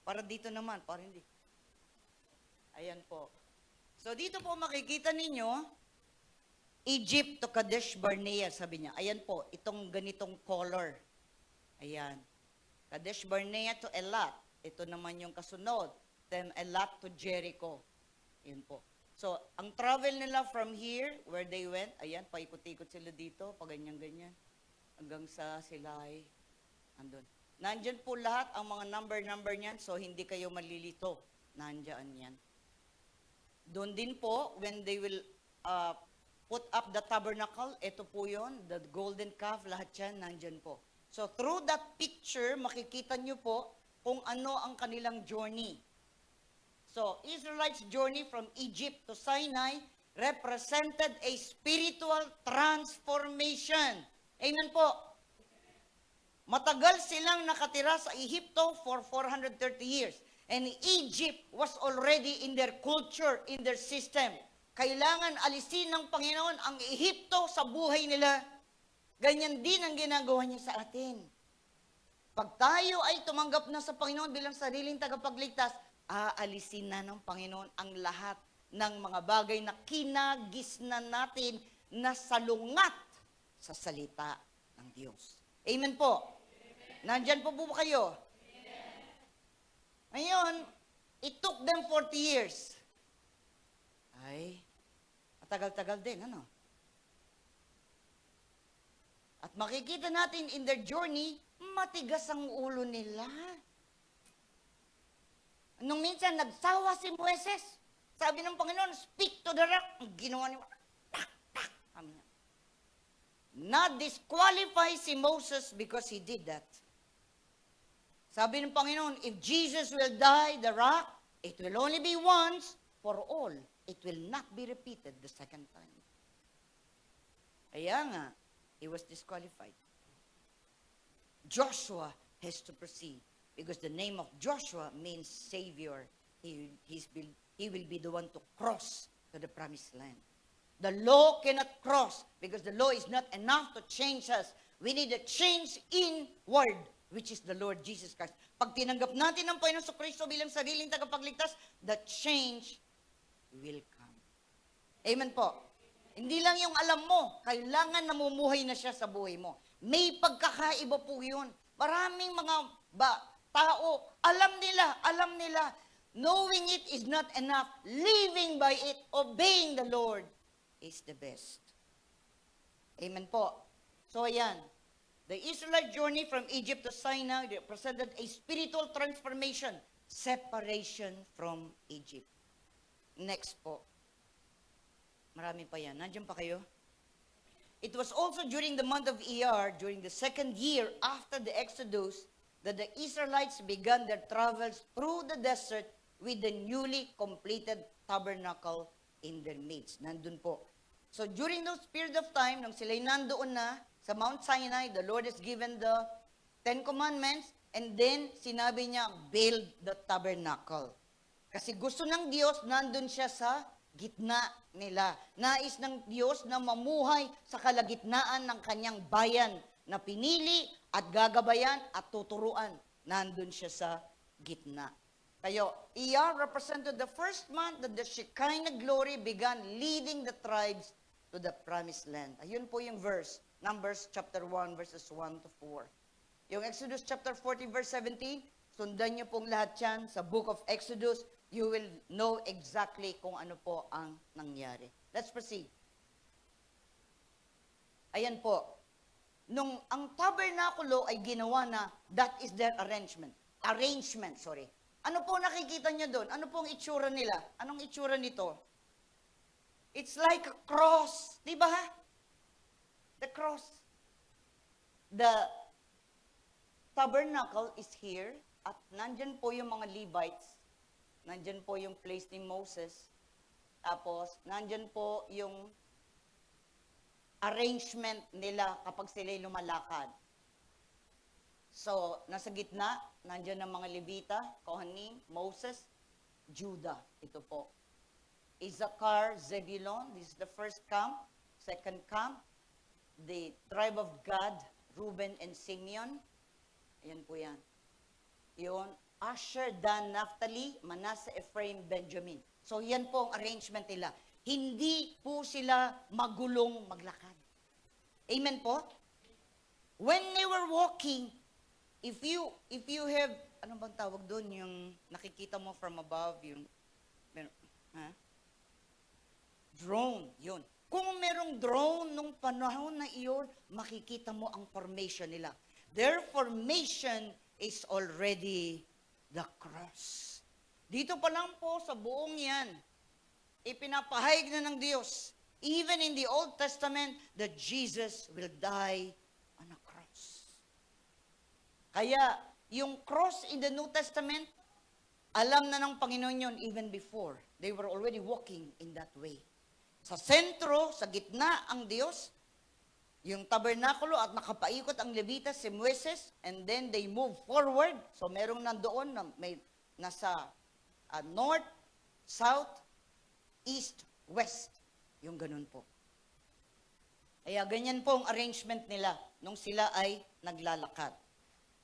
Para dito naman, para hindi. Ayan po. So dito po makikita ninyo, Egypt to Kadesh Barnea, sabi niya. Ayan po, itong ganitong color. Ayan. Kadesh Barnea to Elat. Ito naman yung kasunod. them a lot to Jericho. Yun po. So, ang travel nila from here, where they went, ayan, paikot-ikot sila dito, paganyan-ganyan, hanggang sa Silay, andun. Nandyan po lahat ang mga number niyan, so hindi kayo malilito. Nandyan yan. Doon din po, when they will put up the tabernacle, ito po yon, the golden calf, lahat yan, nandyan po. So, through that picture, makikita nyo po kung ano ang kanilang journey. So, Israelites' journey from Egypt to Sinai represented a spiritual transformation. Amen po. Matagal silang nakatira sa Ehipto for 430 years. And Egypt was already in their culture, in their system. Kailangan alisin ng Panginoon ang Ehipto sa buhay nila. Ganyan din ang ginagawa niya sa atin. Pag tayo ay tumanggap na sa Panginoon bilang sariling tagapagligtas, aalisin na ng Panginoon ang lahat ng mga bagay na kinagisnan natin na salungat sa salita ng Diyos. Amen po. Nandyan po ba kayo? Ngayon, it took them 40 years. Ay, matagal-tagal din, ano? At makikita natin in their journey, matigas ang ulo nila. Nung minsan, nagsawa si Moises. Sabi ng Panginoon, speak to the rock. Ang ginawa niya, tak, tak. Na-disqualify si Moses because he did that. Sabi ng Panginoon, if Jesus will die, the rock, it will only be once for all. It will not be repeated the second time. Kaya nga, he was disqualified. Joshua has to proceed because the name of Joshua means Savior. He will be the one to cross to the promised land. The law cannot cross because the law is not enough to change us. We need a change inward, which is the Lord Jesus Christ. Pag tinanggap natin ang Panginoon sa Kristo bilang sariling tagapagligtas, the change will come. Amen po. Hindi lang yung alam mo, kailangan namumuhay na siya sa buhay mo. May pagkakaiba po yun. Maraming mga tao, alam nila, knowing it is not enough. Living by it, obeying the Lord is the best. Amen po. So ayan, the Israelite journey from Egypt to Sinai represented a spiritual transformation, separation from Egypt. Next po. Marami pa yan. Nandiyan pa kayo? It was also during the month of Iyar, during the second year after the Exodus, that the Israelites began their travels through the desert with the newly completed tabernacle in their midst. Nandun po. So during those period of time, nang sila'y nandoon na sa Mount Sinai, the Lord has given the 10 Commandments, and then sinabi niya, build the tabernacle. Kasi gusto ng Diyos, nandun siya sa gitna nila. Nais ng Diyos na mamuhay sa kalagitnaan ng kanyang bayan na pinili at gagabayan at tuturuan. Nandun siya sa gitna. Kayo, Iyar represented the first month that the Shekinah glory began leading the tribes to the promised land. Ayun po yung verse, Numbers chapter 1, verses 1 to 4. Yung Exodus chapter 40, verse 17, sundan niyo pong lahat yan sa book of Exodus. You will know exactly kung ano po ang nangyari. Let's proceed. Ayan po. Nung ang tabernakulo ay ginawa na, that is their arrangement. Ano po nakikita niyo doon? Ano pong itsura nila? Anong itsura nito? It's like a cross. Di ba? The cross. The tabernacle is here at nandyan po yung mga Levites. Nandyan po yung place ni Moses. Tapos, nandyan po yung arrangement nila kapag sila'y lumalakad. So, nasa gitna, nandyan ang mga Levita, Kohanim, Moses, Judah. Ito po. Issachar, Zebulon, this is the first camp. Second camp, the tribe of Gad, Reuben and Simeon. Ayan po yan. Yun, Asher, Dan, Naphtali, Manasseh, Ephraim, Benjamin. So, yan po ang arrangement nila. Hindi po sila magulong maglakad. Amen po? When they were walking, if you have ano bang tawag doon? Yung nakikita mo from above, yung, ha? Drone, yun. Kung merong drone nung panahon na iyon, makikita mo ang formation nila. Their formation is already the cross. Dito pa lang po sa buong yan, ipinapahayag na ng Diyos, even in the Old Testament, that Jesus will die on a cross. Kaya, yung cross in the New Testament, alam na ng Panginoon yun even before. They were already walking in that way. Sa sentro, sa gitna ang Diyos, yung tabernakulo at nakapaikot ang Levitas, si Moises, and then they move forward. So merong nandoon na may nasa north, south, east, west. Yung ganun po. Kaya ganyan po ang arrangement nila nung sila ay naglalakad.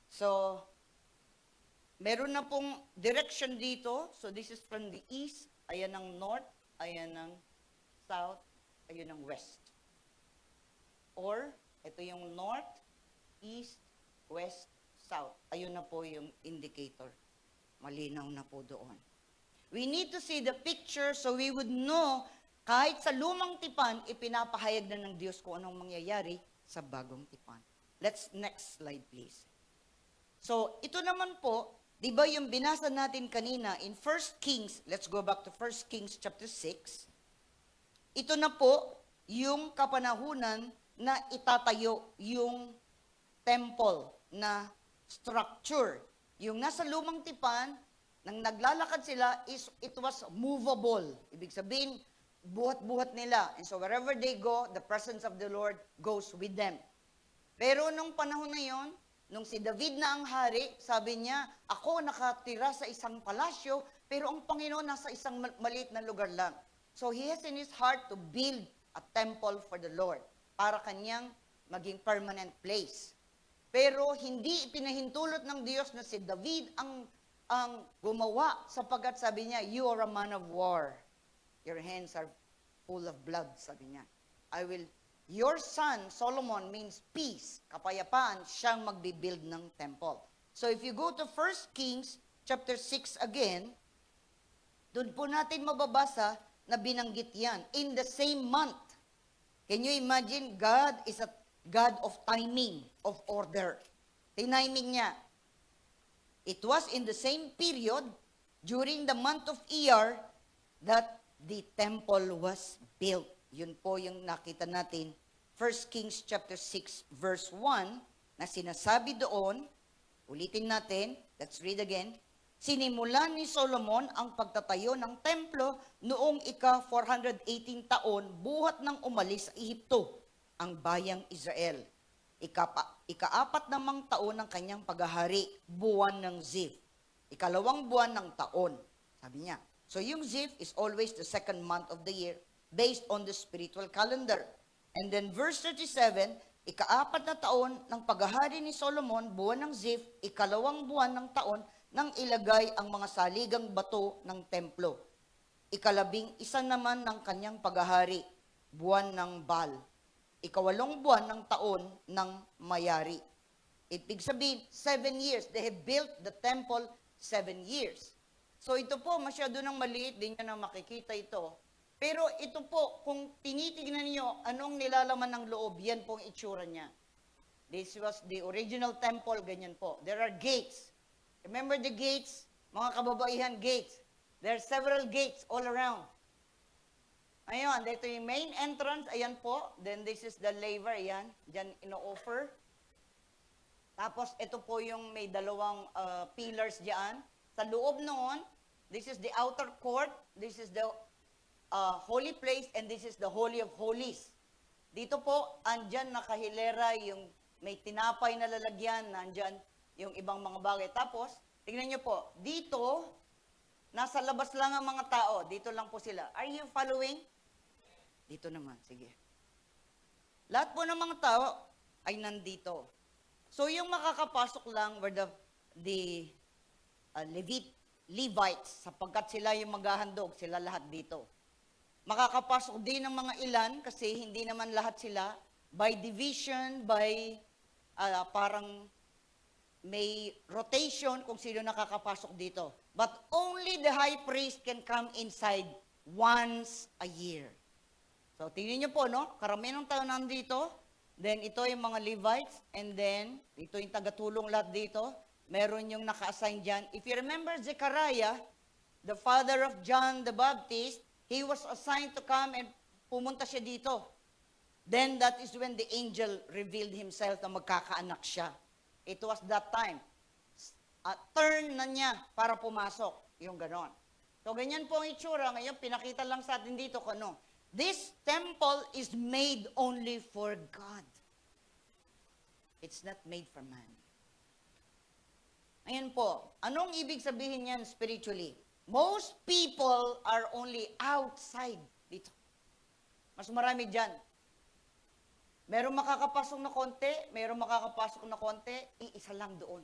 So, meron na pong direction dito. So this is from the east, ayan ang north, ayan ang south, ayun ang west. Or, ito yung north, east, west, south. Ayun na po yung indicator. Malinaw na po doon. We need to see the picture so we would know, kahit sa lumang tipan, ipinapahayag na ng Diyos kung anong mangyayari sa bagong tipan. Next slide please. So, ito naman po, di ba yung binasa natin kanina in 1 Kings, let's go back to 1 Kings chapter 6. Ito na po yung kapanahunan na itatayo yung temple na structure. Yung nasa lumang tipan, nang naglalakad sila, it was movable. Ibig sabihin, buhat-buhat nila. And so wherever they go, the presence of the Lord goes with them. Pero nung panahon na yon, nung si David na ang hari, sabi niya, ako nakatira sa isang palasyo, pero ang Panginoon nasa isang maliit na lugar lang. So he has in his heart to build a temple for the Lord para kanyang maging permanent place. Pero hindi ipinahintulot ng Diyos na si David ang gumawa sapagkat sabi niya, you are a man of war. Your hands are full of blood, sabi niya. Your son, Solomon, means peace, kapayapaan, siyang magbibuild ng temple. So if you go to 1 Kings chapter 6 again, doon po natin mababasa na binanggit yan. In the same month. Can you imagine? God is a God of timing, of order. Tiniming niya. It was in the same period, during the month of Iyar, that the temple was built. Yun po yung nakita natin. 1 Kings chapter 6 verse 1, na sinasabi doon, ulitin natin, let's read again. Sinimulan ni Solomon ang pagtatayo ng templo noong ika-418 taon buhat nang umalis sa Ehipto, ang bayang Israel. Ika-4 namang taon ng kanyang paghahari, buwan ng Ziv. Ikalawang buwan ng taon, sabi niya. So yung Ziv is always the second month of the year based on the spiritual calendar. And then verse 37, ika-4 na taon ng paghahari ni Solomon, buwan ng Ziv, ikalawang buwan ng taon, nang ilagay ang mga saligang bato ng templo. Ika-11 naman ng kanyang paghahari, buwan ng Bal. Ika-8 buwan ng taon ng Mayari. Ibig sabihin, 7 years. They have built the temple 7 years. So ito po, masyado nang maliit, din nyo na makikita ito. Pero ito po, kung tinitignan niyo anong nilalaman ng loob, yan pong itsura niya. This was the original temple, ganyan po. There are gates. Remember the gates? Mga kababaihan, gates. There are several gates all around. Ayun, dito yung main entrance, ayan po. Then this is the laver, ayan. Diyan ino-offer. Tapos ito po yung may dalawang pillars diyan. Sa loob noon, this is the outer court, this is the holy place, and this is the Holy of Holies. Dito po, andyan nakahilera yung may tinapay na lalagyan, nandyan yung ibang mga bagay. Tapos, tingnan nyo po, dito, nasa labas lang ang mga tao. Dito lang po sila. Are you following? Dito naman, sige. Lahat po ng mga tao ay nandito. So, yung makakapasok lang were the Levites, sapagkat sila yung maghahandog, sila lahat dito. Makakapasok din ng mga ilan, kasi hindi naman lahat sila, by division, by parang may rotation kung sino nakakapasok dito. But only the high priest can come inside once a year. So, tingnan niyo po, no? Karamihan ng tao nandito. Then, ito yung mga Levites. And then, ito yung tagatulong lahat dito. Meron yung naka-assign dyan. If you remember Zechariah, the father of John the Baptist, he was assigned to come and pumunta siya dito. Then, that is when the angel revealed himself na magkakaanak siya. It was that time. Turn na niya para pumasok. Yung ganon. So, ganyan po ang itsura. Ngayon, pinakita lang sa atin dito kung ano. This temple is made only for God. It's not made for man. Ayan po. Anong ibig sabihin yan spiritually? Most people are only outside dito. Mas marami dyan. Merong makakapasok na konti, merong makakapasok na konti, iisa lang doon.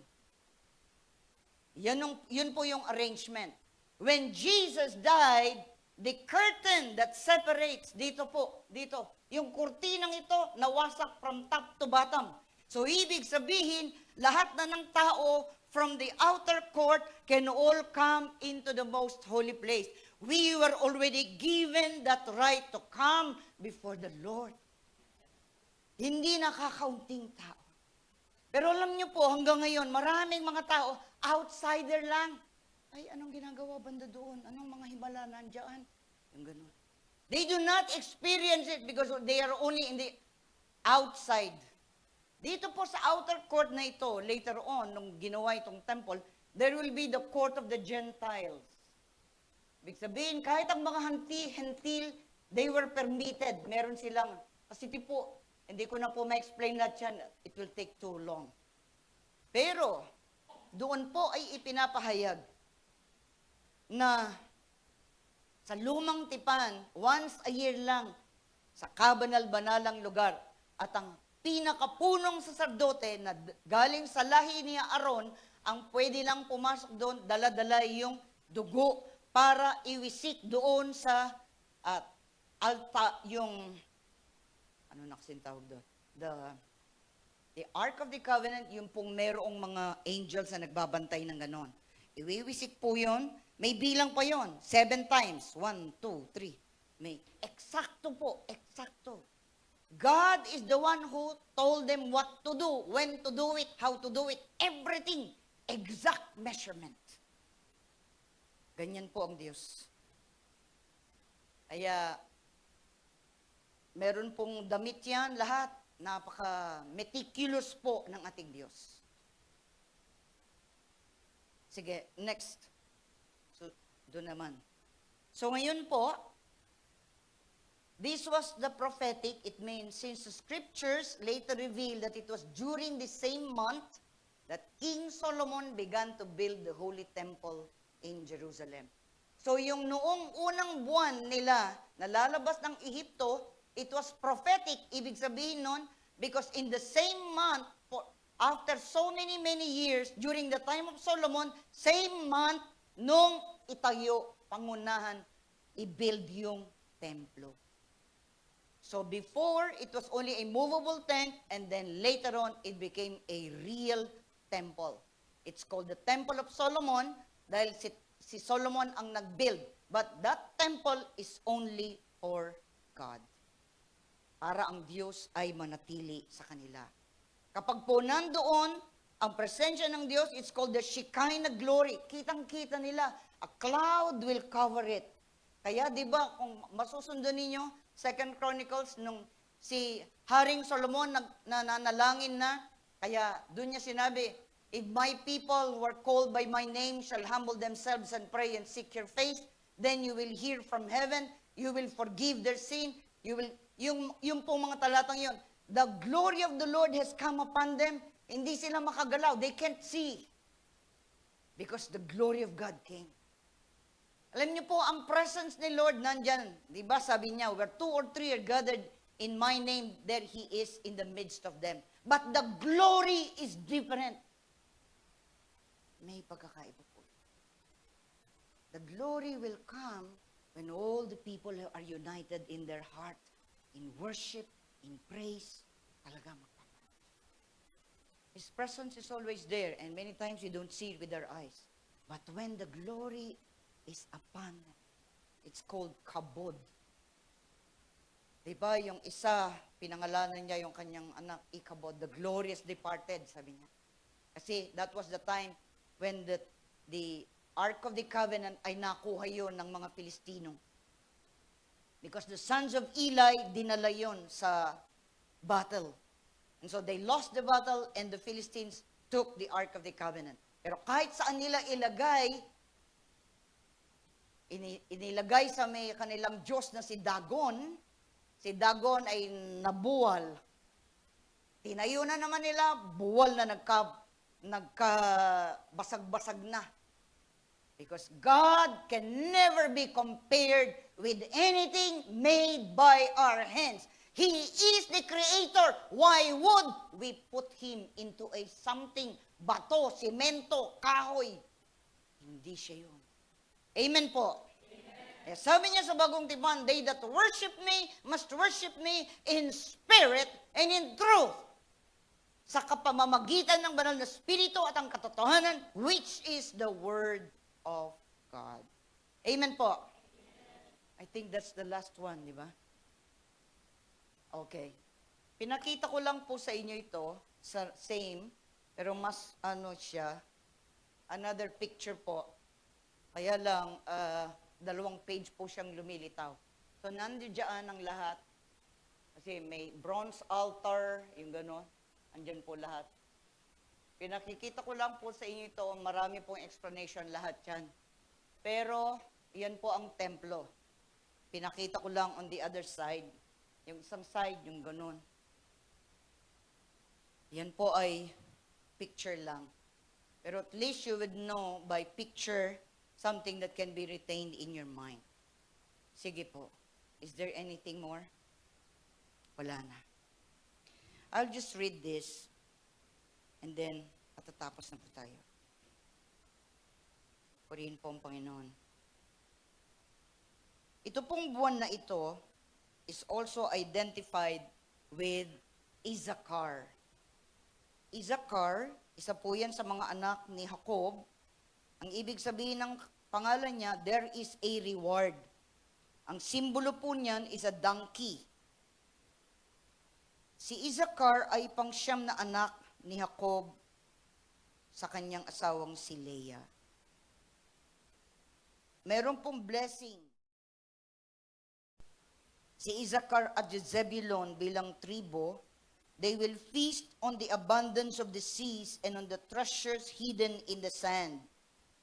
Yun po yung arrangement. When Jesus died, the curtain that separates, dito po, dito, yung kurtinang ito, nawasak from top to bottom. So, ibig sabihin, lahat na ng tao from the outer court can all come into the most holy place. We were already given that right to come before the Lord. Hindi nakakaunting tao. Pero alam niyo po, hanggang ngayon, maraming mga tao, outsider lang. Ay, anong ginagawa banda doon? Anong mga himala nandiyan? Yung ganun. They do not experience it because they are only in the outside. Dito po sa outer court na ito, later on, nung ginawa itong temple, there will be the court of the Gentiles. Ibig sabihin, kahit ang mga hentil, they were permitted. Meron silang, kasi po, hindi ko na po ma-explain lahat yan. It will take too long. Pero, doon po ay ipinapahayag na sa lumang tipan, once a year lang, sa kabanal-banalang lugar, at ang pinakapunong saserdote na galing sa lahi ni Aaron, ang pwede lang pumasok doon, dala-dala yung dugo para iwisik doon sa alta, yung ano na kasing tawag doon? The Ark of the Covenant, yung pong merong mga angels na nagbabantay ng ganon. Iwiwisik po yun. May bilang pa yon 7 times. 1, 2, 3. May eksakto po, eksakto. God is the one who told them what to do, when to do it, how to do it, everything. Exact measurement. Ganyan po ang Diyos. Kaya, meron pong damit yan, lahat. Napaka-meticulous po ng ating Diyos. Sige, next. So, doon naman. So, ngayon po, this was the prophetic. It means, since the scriptures later revealed that it was during the same month that King Solomon began to build the holy temple in Jerusalem. So, yung noong unang buwan nila, nalalabas ng Ehipto, it was prophetic, ibig sabihin nun, because in the same month, after so many years, during the time of Solomon, same month, nung itayo, pangunahan, i-build yung templo. So before, it was only a movable tent, and then later on, it became a real temple. It's called the Temple of Solomon, dahil si Solomon ang nag-build. But that temple is only for God, para ang Diyos ay manatili sa kanila. Kapag po nandoon, ang presensya ng Diyos, it's called the Shekinah glory. Kitang-kita nila, a cloud will cover it. Kaya, di ba, kung masusundan ninyo, 2 Chronicles, nung si Haring Solomon nananalangin na, kaya doon niya sinabi, if my people who are called by my name shall humble themselves and pray and seek your face, then you will hear from heaven, you will forgive their sin, you will, yung pong mga talatang yun, the glory of the Lord has come upon them, hindi sila makagalaw, they can't see, because the glory of God came. Alam niyo po, ang presence ni Lord nandyan, di ba sabi niya, where 2 or 3 are gathered in my name, there He is in the midst of them. But the glory is different. May pagkakaiba po. The glory will come when all the people are united in their heart, in worship, in praise, talaga magpapalit. His presence is always there, and many times we don't see it with our eyes. But when the glory is upon them, it's called kabod. Diba, yung isa, pinangalanan niya yung kanyang anak, Ikabod, the glorious departed, sabi niya. Kasi that was the time when the Ark of the Covenant ay nakuha yun ng mga Pilistino. Because the sons of Eli, dinala yun sa battle. And so they lost the battle and the Philistines took the Ark of the Covenant. Pero kahit saan nila ilagay, inilagay sa may kanilang Diyos na si Dagon ay nabuwal. Tinayo na naman nila, buwal na nagkabasag-basag na. Because God can never be compared with anything made by our hands. He is the Creator. Why would we put Him into a something, bato, simento, kahoy? Hindi siya yun. Amen po. Eh, sabi niya sa Bagong Tipan, they that worship me must worship me in spirit and in truth. Sa kapamamagitan ng banal na Espiritu at ang katotohanan, which is the Word of God. Amen po. I think that's the last one, di ba? Okay. Pinakita ko lang po sa inyo ito, sa same, pero mas siya, another picture po. Kaya lang, 2 page po siyang lumilitaw. So, nandiyan ang lahat. Kasi may bronze altar, yung gano'n. Andyan po lahat. Pinakikita ko lang po sa inyo ito, marami pong explanation lahat yan. Pero, yan po ang templo. Pinakita ko lang on the other side. Yung isang side, yung gano'n. Yan po ay picture lang. Pero at least you would know by picture something that can be retained in your mind. Sige po. Is there anything more? Wala na. I'll just read this and then patatapos na po tayo. Purihin po ang Panginoon. Ito pong buwan na ito is also identified with Issachar. Issachar, isa po yan sa mga anak ni Jacob. Ang ibig sabihin ng pangalan niya, there is a reward. Ang simbolo po niyan is a donkey. Si Issachar ay pangsyam na anak ni Jacob sa kanyang asawang si Leah. Meron pong blessing. Si Issachar at Zebulon bilang tribo, they will feast on the abundance of the seas and on the treasures hidden in the sand.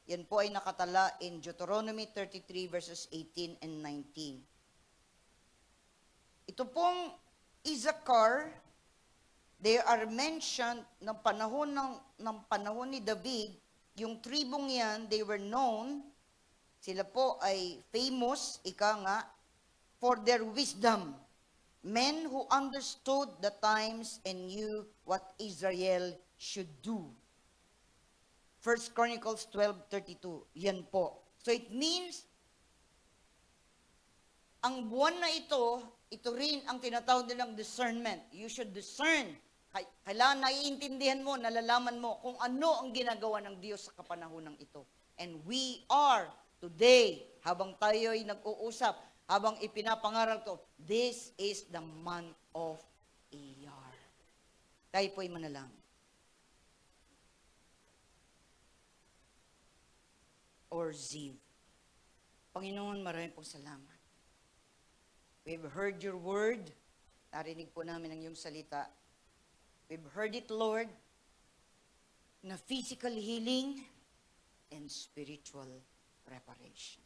Yan po ay nakatala in Deuteronomy 33 verses 18 and 19. Ito pong Issachar, they are mentioned ng panahon ni David, yung tribong yan, they were known, sila po ay famous, ika nga, for their wisdom. Men who understood the times and knew what Israel should do. 1 Chronicles 12:32. Yan po. So it means, ang buwan na ito rin ang tinatawag nilang discernment. You should discern. Kailangan naiintindihan mo, nalalaman mo kung ano ang ginagawa ng Diyos sa kapanahonang ito. And we are today, habang tayo ay nag-uusap, habang ipinapangaral to, this is the month of Iyar. Tayo po'y manalangin. Or Ziv. Panginoon, maraming pong salamat. We've heard your word. Narinig po namin ang iyong salita. We've heard it, Lord, na physical healing and spiritual preparation.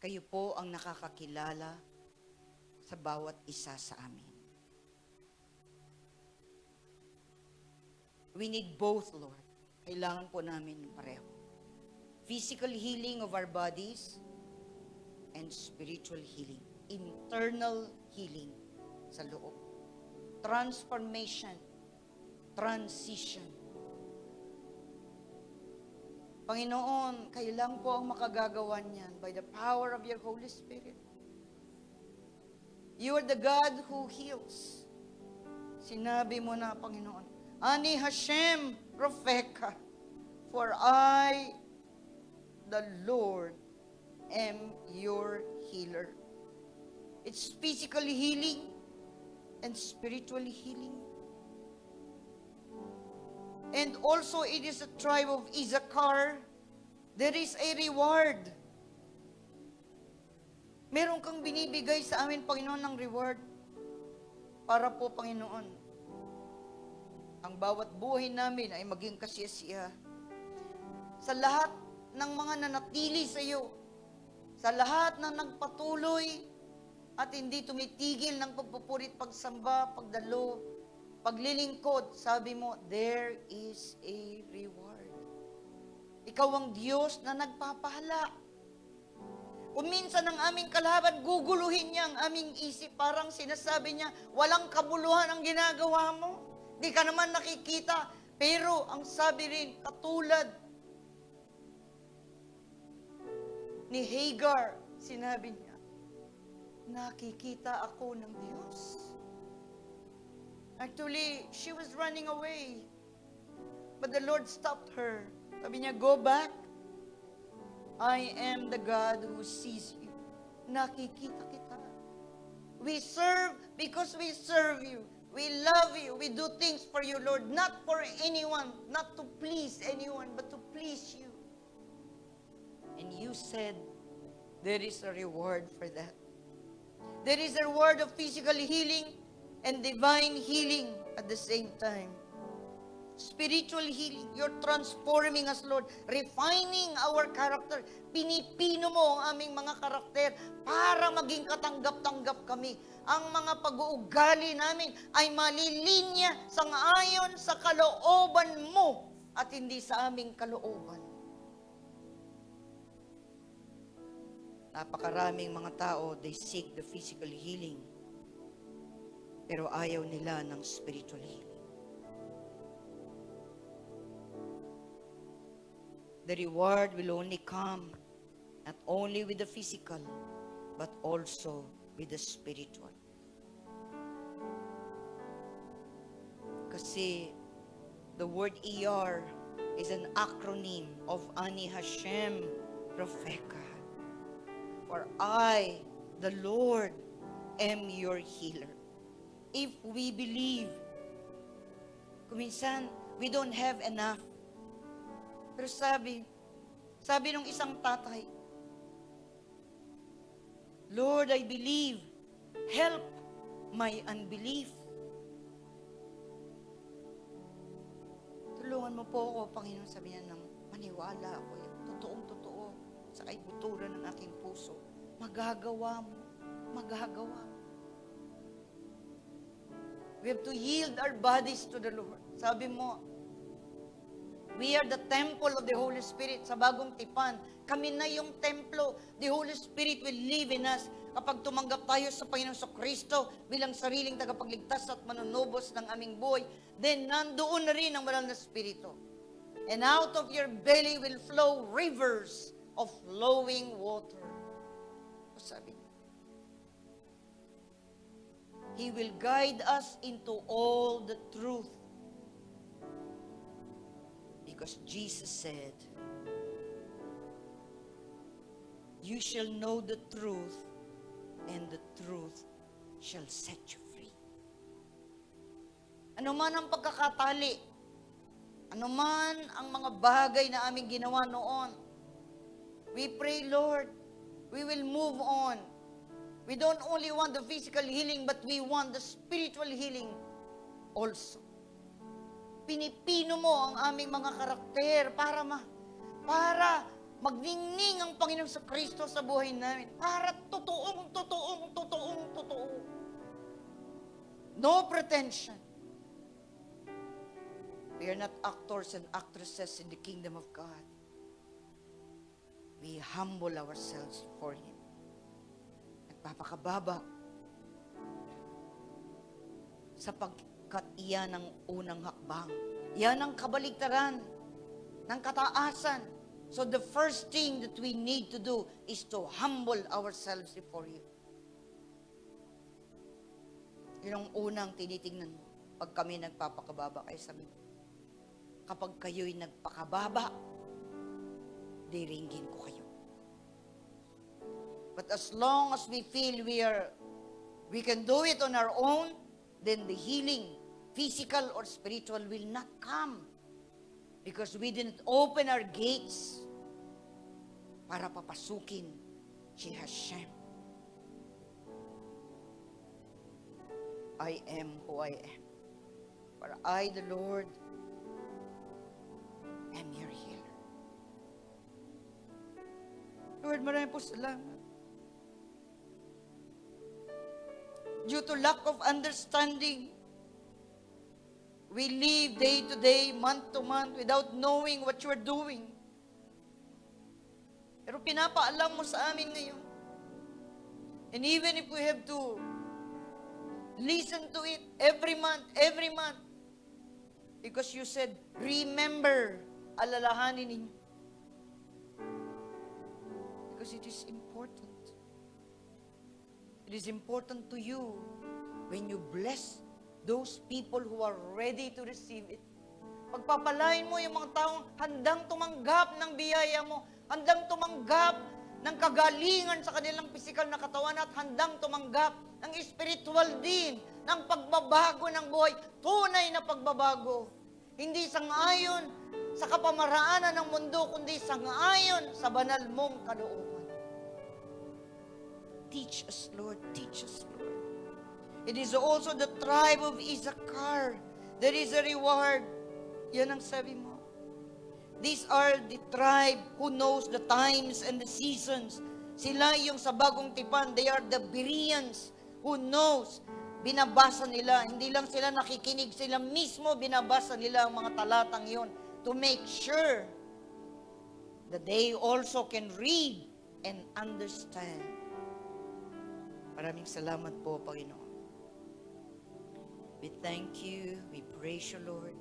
Kayo po ang nakakakilala sa bawat isa sa amin. We need both, Lord. Kailangan po namin pareho. Physical healing of our bodies and spiritual healing. Internal healing sa loob. Transformation. Transition. Panginoon, kayo lang po ang makagagawa niyan by the power of your Holy Spirit. You are the God who heals. Sinabi mo na, Panginoon, Ani Hashem Profeka, for I, the Lord, am your healer. It's physically healing and spiritually healing. And also, it is a tribe of Issachar. There is a reward. Meron kang binibigay sa amin, Panginoon, ng reward. Para po, Panginoon, ang bawat buhay namin ay maging kasiyasiya. Sa lahat ng mga nanatili sa iyo, sa lahat ng nagpatuloy at hindi tumitigil ng pagpupurit, pagsamba, pagdalo, paglilingkod, sabi mo, there is a reward. Ikaw ang Diyos na nagpapahala. Kung minsan ang aming kalaban, guguluhin niya ang aming isip. Parang sinasabi niya, walang kabuluhan ang ginagawa mo. Di ka naman nakikita. Pero ang sabi rin, katulad ni Hagar, sinabi niya, nakikita ako ng Diyos. Actually, she was running away. But the Lord stopped her. Sabi niya, go back. I am the God who sees you. Nakikita kita. We serve because we serve you. We love you. We do things for you, Lord. Not for anyone. Not to please anyone, but to please you. And you said, there is a reward for that. There is a reward of physical healing and divine healing at the same time. Spiritual healing. You're transforming us, Lord. Refining our character. Pinipino mo ang aming mga karakter para maging katanggap-tanggap kami. Ang mga pag-uugali namin ay malilinya sangayon sa kalooban mo at hindi sa aming kalooban. Napakaraming mga tao, they seek the physical healing, pero ayaw nila ng spiritual healing. The reward will only come not only with the physical, but also with the spiritual. Kasi the word ER is an acronym of Ani Hashem Profeka. For I, the Lord, am your healer. If we believe, kuminsan, we don't have enough. Pero sabi nung isang tatay, Lord, I believe, help my unbelief. Tulungan mo po ako, Panginoon, sabi niya nang maniwala ako, yung totoong-totoo sa kaibuturan ng aking puso. Magagawa mo, magagawa mo. We have to yield our bodies to the Lord. Sabi mo, we are the temple of the Holy Spirit sa bagong tipan. Kami na yung templo. The Holy Spirit will live in us. Kapag tumanggap tayo sa Panginoon sa Kristo bilang sariling tagapagligtas at manunubos ng aming buhay, then nandoon na rin ang banal na Espiritu. And out of your belly will flow rivers of flowing water. O sabi niya, He will guide us into all the truth. Because Jesus said, you shall know the truth, and the truth shall set you free. Ano man ang pagkakatali, ano man ang mga bagay na aming ginawa noon, we pray, Lord, we will move on. We don't only want the physical healing, but we want the spiritual healing also. Pinipino mo ang aming mga karakter para magningning ang Panginoon sa Kristo sa buhay namin. Para totoo. No pretension. We are not actors and actresses in the kingdom of God. We humble ourselves before Him. Nagpapakababa sa iyan ang unang hakbang. Yan ang kabaligtaran ng kataasan. So the first thing that we need to do is to humble ourselves before you. Yun ang unang tinitingnan mo. pag kami nagpapakababa kayo sa amin. Kapag kayo'y nagpakababa, diringgin ko kayo. But as long as we feel we can do it on our own, then the healing, physical or spiritual, will not come. Because we didn't open our gates para papasukin si Hashem. I am who I am. For I, the Lord, am your healer. Lord, marami po salamat. Due to lack of understanding, we live day to day, month to month, without knowing what you are doing. Pero pinapaalam mo sa amin ngayon. And even if we have to listen to it every month, because you said, remember, alalahanin ninyo. Because it is important. It is important to you when you bless those people who are ready to receive it. Pagpapalain mo yung mga taong handang tumanggap ng biyaya mo, handang tumanggap ng kagalingan sa kanilang pisikal na katawan at handang tumanggap ng spiritual din, ng pagbabago ng buhay, tunay na pagbabago. Hindi sangayon sa kapamaraanan ng mundo, kundi sangayon sa banal mong kalooban. Teach us, Lord. Teach us, Lord. It is also the tribe of Issachar. There is a reward. Yan ang sabi mo. These are the tribe who knows the times and the seasons. Sila yung sa bagong tipan. They are the Bereans who knows. Binabasa nila. Hindi lang sila nakikinig. Sila mismo binabasa nila ang mga talatang yon to make sure that they also can read and understand. Maraming salamat po, Panginoon. We thank you. We praise you, Lord.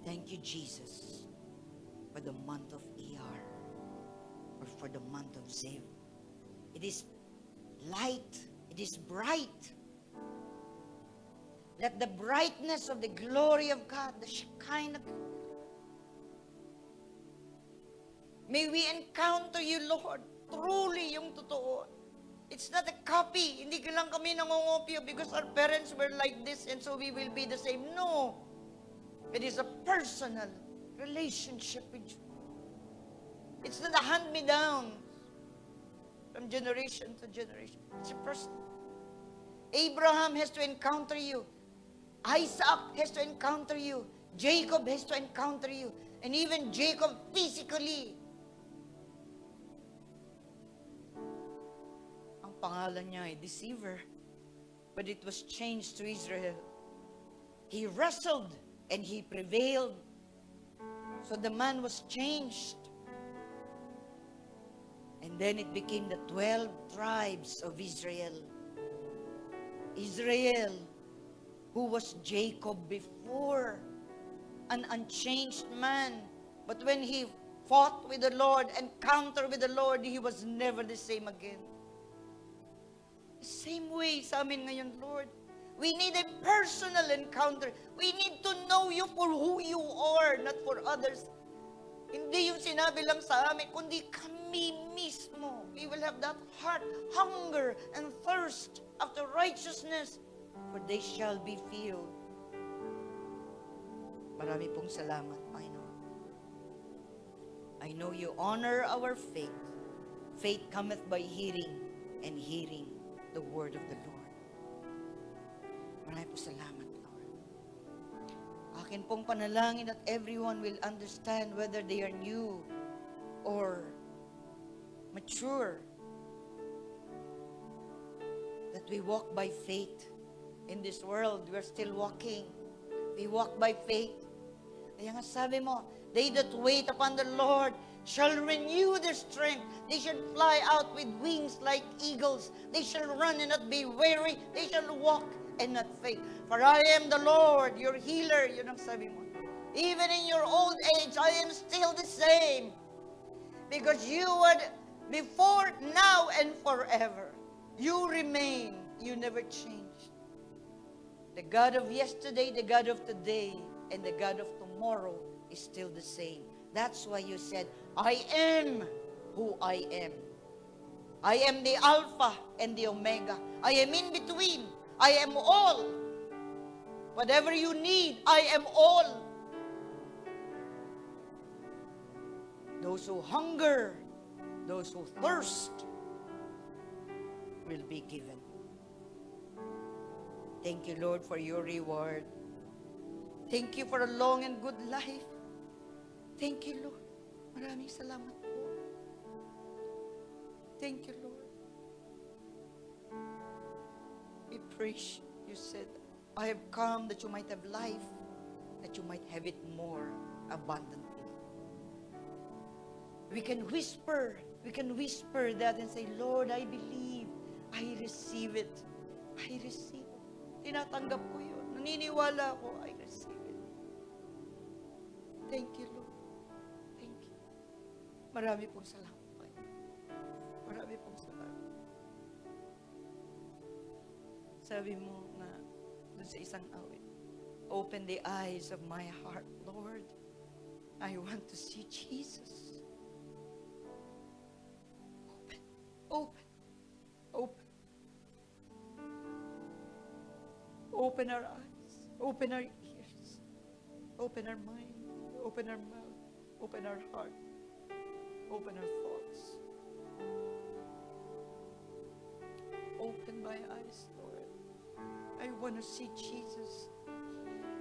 Thank you, Jesus, for the month of ER, or for the month of Ziv. It is light. It is bright. Let the brightness of the glory of God, the Shekinah, may we encounter you, Lord, truly yung totoo. It's not a copy. Hindi lang kami nangongopyo because our parents were like this and so we will be the same. No. It is a personal relationship with you. It's not a hand-me-down from generation to generation. It's a person. Abraham has to encounter you. Isaac has to encounter you. Jacob has to encounter you. And even Jacob physically. Ang pangalan niya ay deceiver. But it was changed to Israel. He wrestled and he prevailed. So the man was changed. And then it became the 12 tribes of Israel. Israel, who was Jacob before, an unchanged man. But when he fought with the Lord, encountered with the Lord, he was never the same again. The same way sa amin ngayon, Lord. We need a personal encounter. We need to know you for who you are, not for others. Hindi yung sinabi lang sa amin, kundi kami mismo. We will have that heart, hunger, and thirst after righteousness, for they shall be filled. Marami pong salamat, Panginoon. I know you honor our faith. Faith cometh by hearing, and hearing the word of the Lord. Marami po salamat, Lord. Akin pong panalangin that everyone will understand whether they are new or mature. That we walk by faith. In this world, we are still walking. We walk by faith. Kaya nga sabi mo, they that wait upon the Lord shall renew their strength. They shall fly out with wings like eagles. They shall run and not be weary. They shall walk and not faint. For I am the Lord, your healer. Yun ang sabi mo. Even in your old age, I am still the same. Because you were before, now, and forever. You remain. You never change. The God of yesterday, the God of today, and the God of tomorrow is still the same. That's why you said, I am who I am. I am the Alpha and the Omega. I am in between. I am all. Whatever you need, I am all. Those who hunger, those who thirst, will be given. Thank you, Lord, for your reward. Thank you for a long and good life. Thank you, Lord. Maraming salamat po. Thank you, Lord. We praise you. You said, I have come that you might have life, that you might have it more abundantly. We can whisper that and say, Lord, I believe, I receive it. I receive it. Tinatanggap ko yun. Naniniwala ako, I receive it. Thank you, Lord. Thank you. Marami pong salamat. Marami pong salamat. Sabi mo na dun sa isang awit, open the eyes of my heart, Lord. I want to see Jesus. Open, open, open. Open our eyes, open our ears, open our mind, open our mouth, open our heart, open our thoughts. Open my eyes, Lord. I want to see Jesus,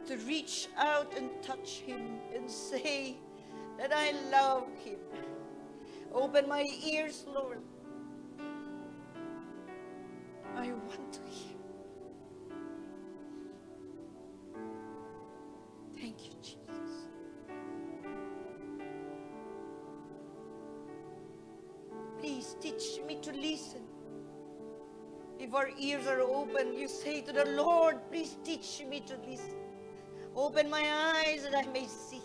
to reach out and touch Him and say that I love Him. Open my ears, Lord. I want to hear. Thank you, Jesus. Please teach me to listen. If our ears are open, you say to the Lord, please teach me to listen. Open my eyes that I may see.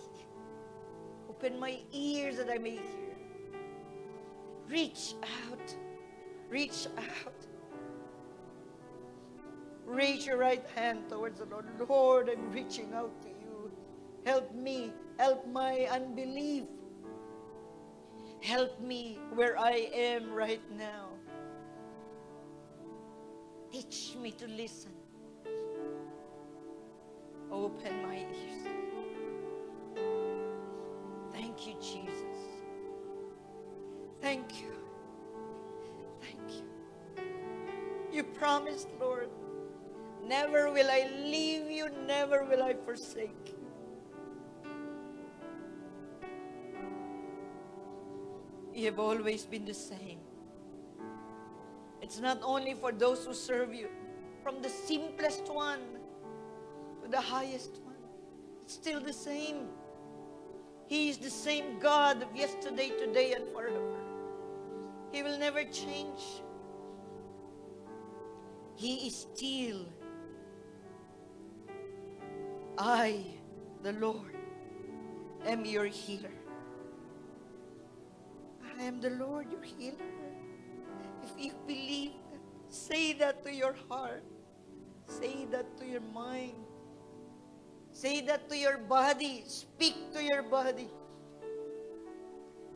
Open my ears that I may hear. Reach out. Reach out. Raise your right hand towards the Lord. Lord, I'm reaching out to you. Help me. Help my unbelief. Help me where I am right now. Teach me to listen. Open my ears. Thank you, Jesus. Thank you. Thank you. You promised, Lord, never will I leave you, never will I forsake you. You have always been the same. It's not only for those who serve you, from the simplest one to the highest one. It's still the same. He is the same God of yesterday, today, and forever. He will never change. He is still, I, the Lord, am your healer. I am the Lord, your healer. If you believe that, say that to your heart. Say that to your mind. Say that to your body. Speak to your body.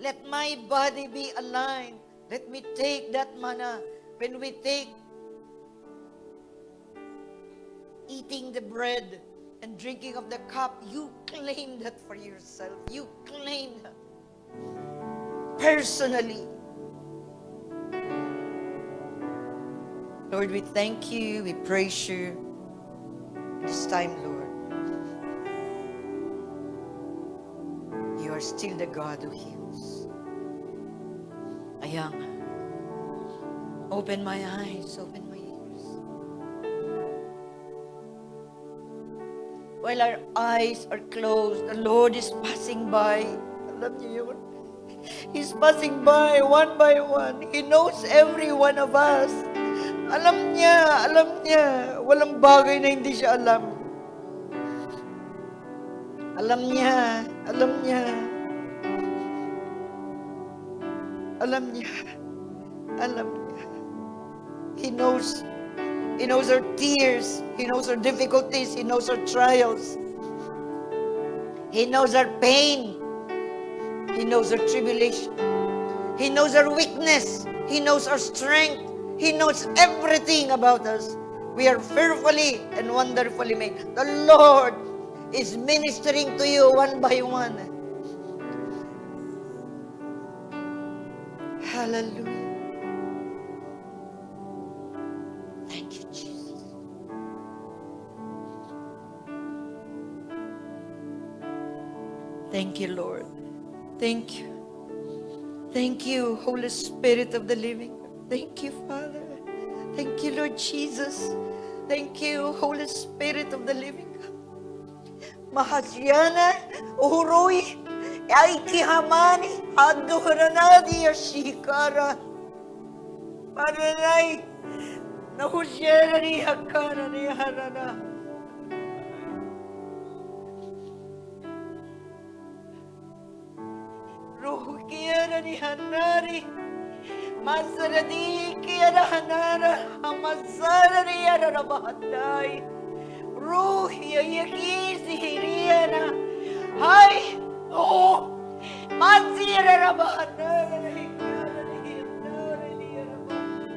Let my body be aligned. Let me take that manna. When we take eating the bread and drinking of the cup, you claim that for yourself. You claim that personally. Lord, we thank you. We praise you. This time, Lord, you are still the God who heals. Ayang, open my eyes, open my ears. While our eyes are closed, the Lord is passing by. Alam niyo yun? He's passing by by one. He knows every one of us. Alam niya. Walang bagay na hindi siya alam. Alam niya. Alam niya. Alam niya. Alam niya. He knows He knows our tears. He knows our difficulties. He knows our trials. He knows our pain. He knows our tribulation. He knows our weakness. He knows our strength. He knows everything about us. We are fearfully and wonderfully made. The Lord is ministering to you one by one. Hallelujah. Thank you, Jesus. Thank you, Lord. Thank you. Thank you, Holy Spirit of the living God. Thank you, Father. Thank you, Lord Jesus. Thank you, Holy Spirit of the living God. Mahasyana, uhuroy, ay kihamani, aduranadi, ashikara. Paranay, nahusyana ni hakara ni harana. Ruhu kiyara ni hanari. Masaradi kiyara hanara. Hamasara ni yara bahatay. Ruhi ayakisi hiriyana. Hay! Oh! Masira bahatay. Kiyara ni hanara ni yara bahatay.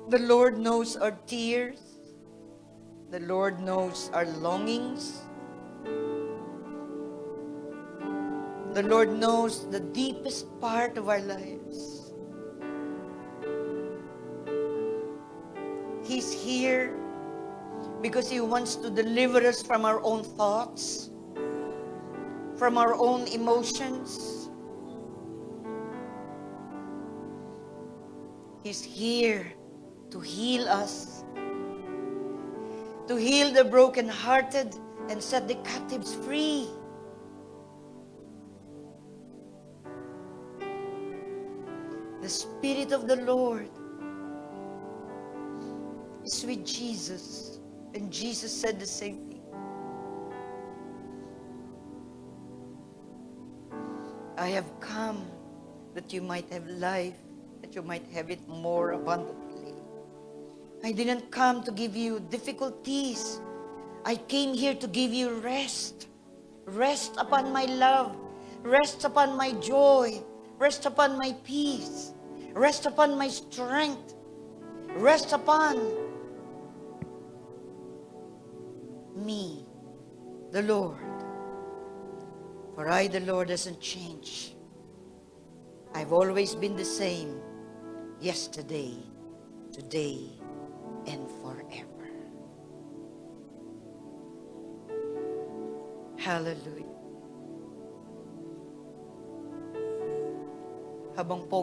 The Lord knows our tears. The Lord knows our longings. The Lord knows the deepest part of our lives. He's here because He wants to deliver us from our own thoughts, from our own emotions. He's here to heal us, to heal the brokenhearted and set the captives free. The Spirit of the Lord is with Jesus, and Jesus said the same thing. I have come that you might have life, that you might have it more abundantly. I didn't come to give you difficulties. I came here to give you rest. Rest upon my love. Rest upon my joy. Rest upon my peace. Rest upon my strength. Rest upon me, the Lord. For I, the Lord, doesn't change. I've always been the same, yesterday, today, and forever. Hallelujah. Habang